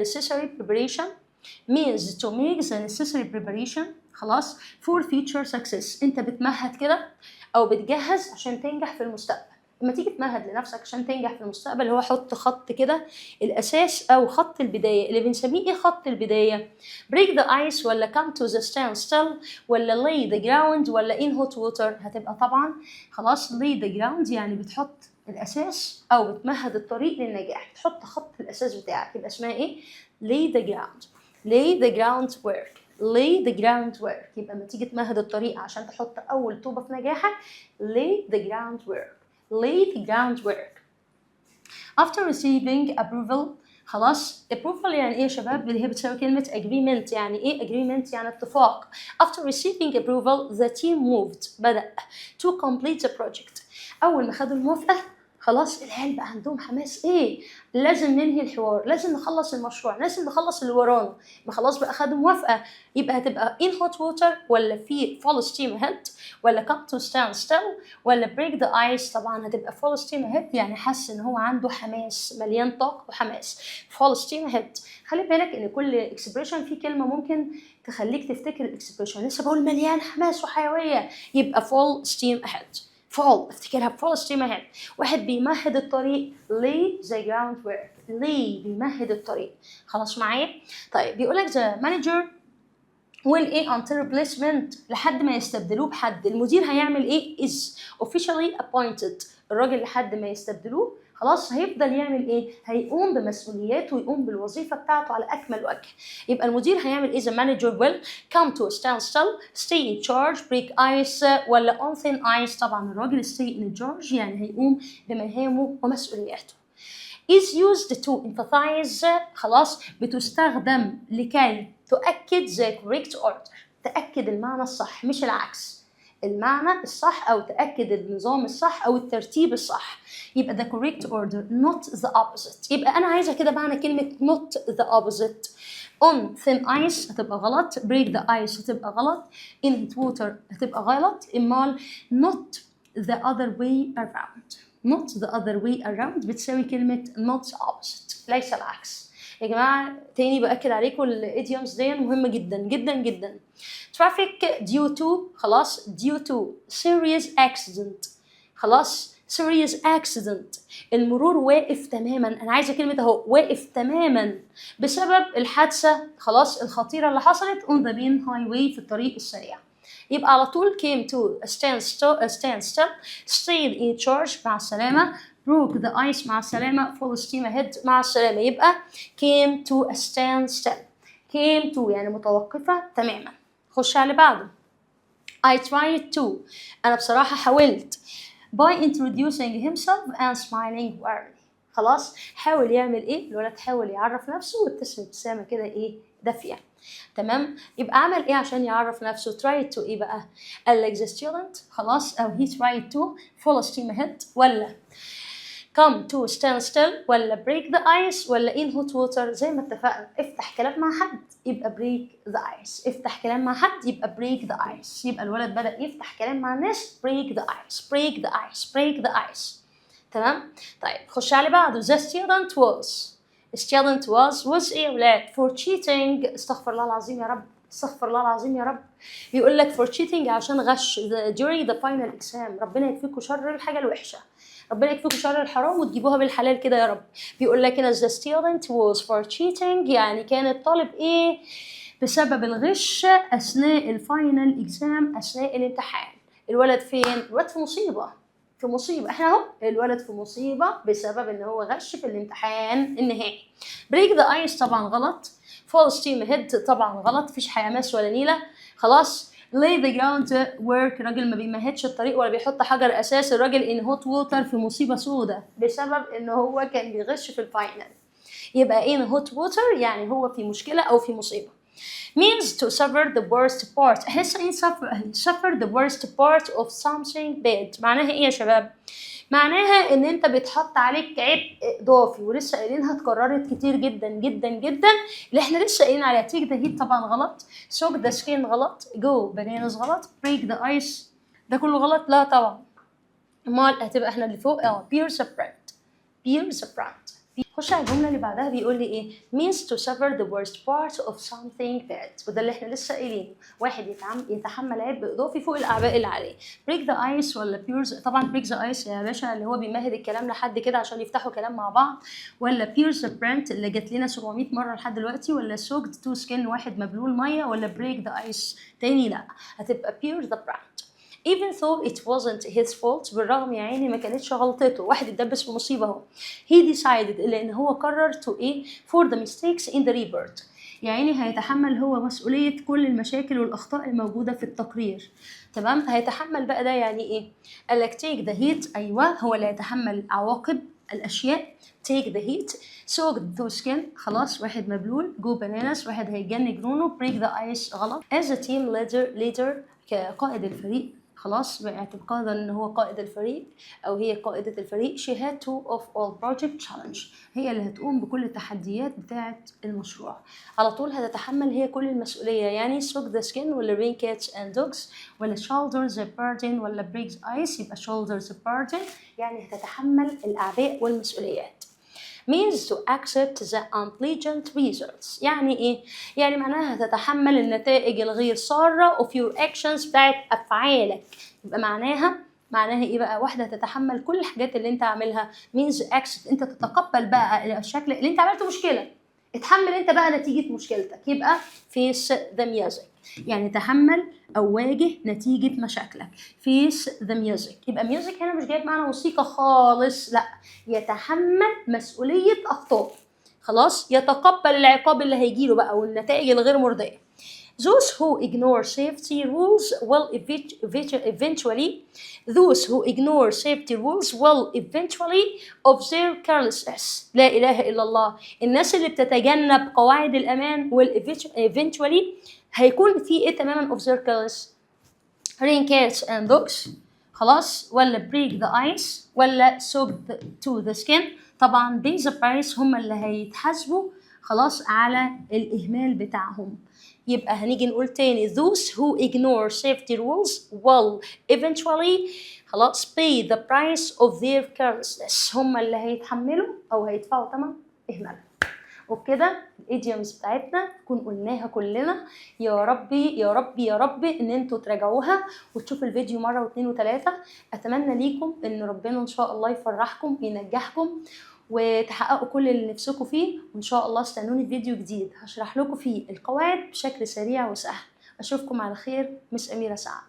necessary preparation خلاص for future success. انت بتمهد كده او بتجهز عشان تنجح في المستقبل. لما تيجي تمهد لنفسك عشان تنجح في المستقبل هو حط خط كده الاساس او خط البدايه اللي بنسميه ايه؟ خط البدايه. break the ice ولا come to the standstill ولا lay the ground ولا in hot water. هتبقى طبعا خلاص lay the ground يعني بتحط الاساس او بتمهد الطريق للنجاح، بتحط خط الاساس بتاعك. يبقى اسمها ايه؟ lay the ground، lay the groundwork، lay the groundwork. يبقى لما تيجي تمهد الطريق عشان تحط اول طوبه في نجاحك lay the groundwork، lay the groundwork. after receiving approval خلاص approval يعني ايه يا شباب؟ اللي هي بتساوي كلمة agreement. يعني ايه agreement؟ يعني اتفاق. after receiving approval the team moved بدأ to complete the project. أول ما خدوا الموافقة خلاص العيال بقى عندهم حماس. ايه؟ لازم ننهي الحوار، لازم نخلص المشروع، لازم نخلص اللي ورانا. ما خلاص بقى خدوا موافقة، يبقى هتبقى in hot water ولا في full steam ahead ولا come to standstill ولا break the ice. طبعا هتبقى full steam ahead يعني حس ان هو عنده حماس، مليان طاقة وحماس. full steam ahead. خلي بالك ان كل expression فيه كلمة ممكن تخليك تفتكر الاكسبريشن. لسه بقول مليان حماس وحيوية، يبقى full steam ahead. فول افتكرها فول steam ahead. واحد بيمهد الطريق lay the groundwork، lay بيمهد الطريق. خلاص معايا؟ طيب بيقولك the manager will ايه until replacement لحد ما يستبدلوه بحد. المدير هيعمل ايه؟ is officially appointed. الراجل لحد ما يستبدلوه خلاص هيفضل يعمل ايه؟ هيقوم بمسؤولياته ويقوم بالوظيفة بتاعته على أكمل وجه. يبقى المدير هيعمل ايه؟ the manager will come to a standstill، stay in charge، break ice ولا on thin ice. طبعا الراجل stay in charge يعني هيقوم بمهامه ومسؤولياته. is used to emphasize خلاص بتستخدم لكي تؤكد the correct order، تأكد المعنى الصح مش العكس. المعنى الصح أو تأكد النظام الصح أو الترتيب الصح. يبقى the correct order not the opposite. يبقى أنا عايزة كده معنى كلمة not the opposite. on thin ice هتبقى غلط، break the ice هتبقى غلط، in hot water هتبقى غلط. إمال not the other way around. not the other way around بتساوي كلمة not opposite ليس العكس. يا جماعة تاني بأكد عليكم الإيديومز دي مهمة جدا جدا جدا. traffic due to خلاص due to serious accident خلاص serious accident. المرور واقف تماما. أنا عايزة كلمة أهو واقف تماما بسبب الحادثة خلاص الخطيرة اللي حصلت on the main highway في الطريق السريع. يبقى على طول came to a standstill stayed in charge مع السلامة، broke the ice مع السلامة، full steam ahead مع السلامة. يبقى came to a standstill. came to يعني متوقفة تماما. خش على بعده. I tried to أنا بصراحة حاولت by introducing himself and smiling warmly. خلاص حاول يعمل ايه الولد؟ حاول يعرف نفسه وابتسم ابتسامه كده ايه دافيه. تمام، يبقى عمل ايه عشان يعرف نفسه؟ try to ايه بقى؟ قال لك the student خلاص، او he tried to full steam ahead، ولا come to stand still، ولا break the ice، ولا in hot water. زي ما اتفقنا، افتح كلام مع حد يبقى break the ice، افتح كلام مع حد يبقى break the ice. يبقى الولد بدأ يفتح كلام مع الناس break the ice break the ice break the ice. تمام. طيب خش على بعضه. the student was ايه يا ولاد؟ for cheating. استغفر الله العظيم يا رب، استغفر الله العظيم يا رب. بيقول لك for cheating عشان غش during the final exam. ربنا يكفيكوا شر الحاجه الوحشه، ربنا يكفيكوا شر الحرام وتجيبوها بالحلال كده يا رب. بيقول لك هنا the student was for cheating، يعني كان الطالب ايه؟ بسبب الغش اثناء الفاينل اكزام، اثناء الامتحان. الولد فين؟ الولد في مصيبه، في مصيبه. احنا اهو الولد في مصيبه بسبب ان هو غش في الامتحان النهائي. بريك ذا ايس طبعا غلط. فول ستيم هيد طبعا غلط، مفيش حماس ولا نيله. خلاص. lay the ground work، راجل ما بيمهدش الطريق ولا بيحط حجر اساس. الراجل ان هوت ووتر في مصيبه سودة بسبب ان هو كان بيغش في الفاينل. يبقى in hot water يعني هو في مشكله او في مصيبه. means to suffer the worst part. احنا لسه suffer the worst part of something bad. معناها ايه يا شباب؟ معناها ان انت بيتحط عليك عبء اضافي، ولسه قايلينها اتكررت كتير جدا جدا جدا، اللي احنا لسه قايلين عليها. take the heat طبعا غلط، soak the skin غلط، go bananas غلط، break the ice ده كله غلط. لا طبعا، امال هتبقى احنا اللي فوق pierce a friend، pierce a friend. خش على الجمله اللي بعدها بيقول لي ايه؟ means to suffer the worst part of something bad، وده اللي احنا لسه قايلينه. واحد يتحمل عبء اضافي فوق الاعباء اللي عليه. break the ice ولا pierce؟ طبعا break the ice يا باشا اللي هو بيمهد الكلام لحد كده عشان يفتحوا كلام مع بعض، ولا pierce the brand اللي جات لنا 700 مره لحد دلوقتي، ولا soaked to skin واحد مبلول ميه، ولا break the ice تاني؟ لا، هتبقى pierce the brand. even though it wasn't his fault، بالرغم يا عيني ما كانتش غلطته، واحد اتدبس في مصيبه اهو. he decided لان هو قرر to ايه for the mistakes in the report، يعني هيتحمل هو مسؤوليه كل المشاكل والاخطاء الموجوده في التقرير. تمام، هيتحمل بقى ده يعني ايه؟ قالك take the heat، ايوه هو اللي هيتحمل عواقب الاشياء. take the heat، soak the skin خلاص واحد مبلول، go bananas واحد هيجن جنونه، break the ice غلط. as a team leader كقائد الفريق، خلاص باعتقادا ان هو قائد الفريق او هي قائدة الفريق. she had to of all project challenge، هي اللي هتقوم بكل التحديات بتاعة المشروع. على طول هتتحمل هي كل المسؤولية، يعني soak the skin ولا rain cats and dogs، ولا shoulder the burden، ولا break the ice يبقى shoulder the burden، يعني هتتحمل الأعباء والمسؤوليات. means to accept the unpleasant results، يعني ايه؟ يعني معناها هتتحمل النتائج الغير سارة of your actions بتاعت افعالك. يبقى معناها ايه بقى؟ واحدة تتحمل كل الحاجات اللي انت عاملها. means accept انت تتقبل بقى الشكل اللي انت عملته مشكلة، اتحمل انت بقى نتيجة مشكلتك. يبقى face the music، يعني تحمل او واجه نتيجة مشاكلك. face the music، يبقى music هنا مش جايب معنا موسيقى خالص، لا، يتحمل مسؤولية اخطاء. خلاص، يتقبل العقاب اللي هيجيله بقى والنتائج الغير مرضية. those who ignore safety rules will eventually of their carelessness. لا إله إلا الله. الناس اللي بتتجنب قواعد الأمان eventually هيكون في إيه تماما of their careless؟ rain cats and dogs خلاص، ولا break the ice، ولا soak to the skin. طبعا pay the price هم اللي هيتحاسبوا خلاص على الإهمال بتاعهم. يبقى هنيجي نقول تاني those who ignore safety rules will eventually خلاص pay the price of their carelessness، هم اللي هيتحملوا أو هيدفعوا ثمن إهمالهم. وبكده الايديومز بتاعتنا نكون قلناها كلنا. يا ربي يا ربي يا ربي ان انتوا تراجعوها وتشوفوا الفيديو مره واثنين وثلاثه. اتمنى ليكم ان ربنا ان شاء الله يفرحكم وينجحكم وتحققوا كل اللي نفسكم فيه، وان شاء الله استنوني في فيديو جديد هشرح لكم فيه القواعد بشكل سريع وسهل. اشوفكم على خير. مس أميرة سعد.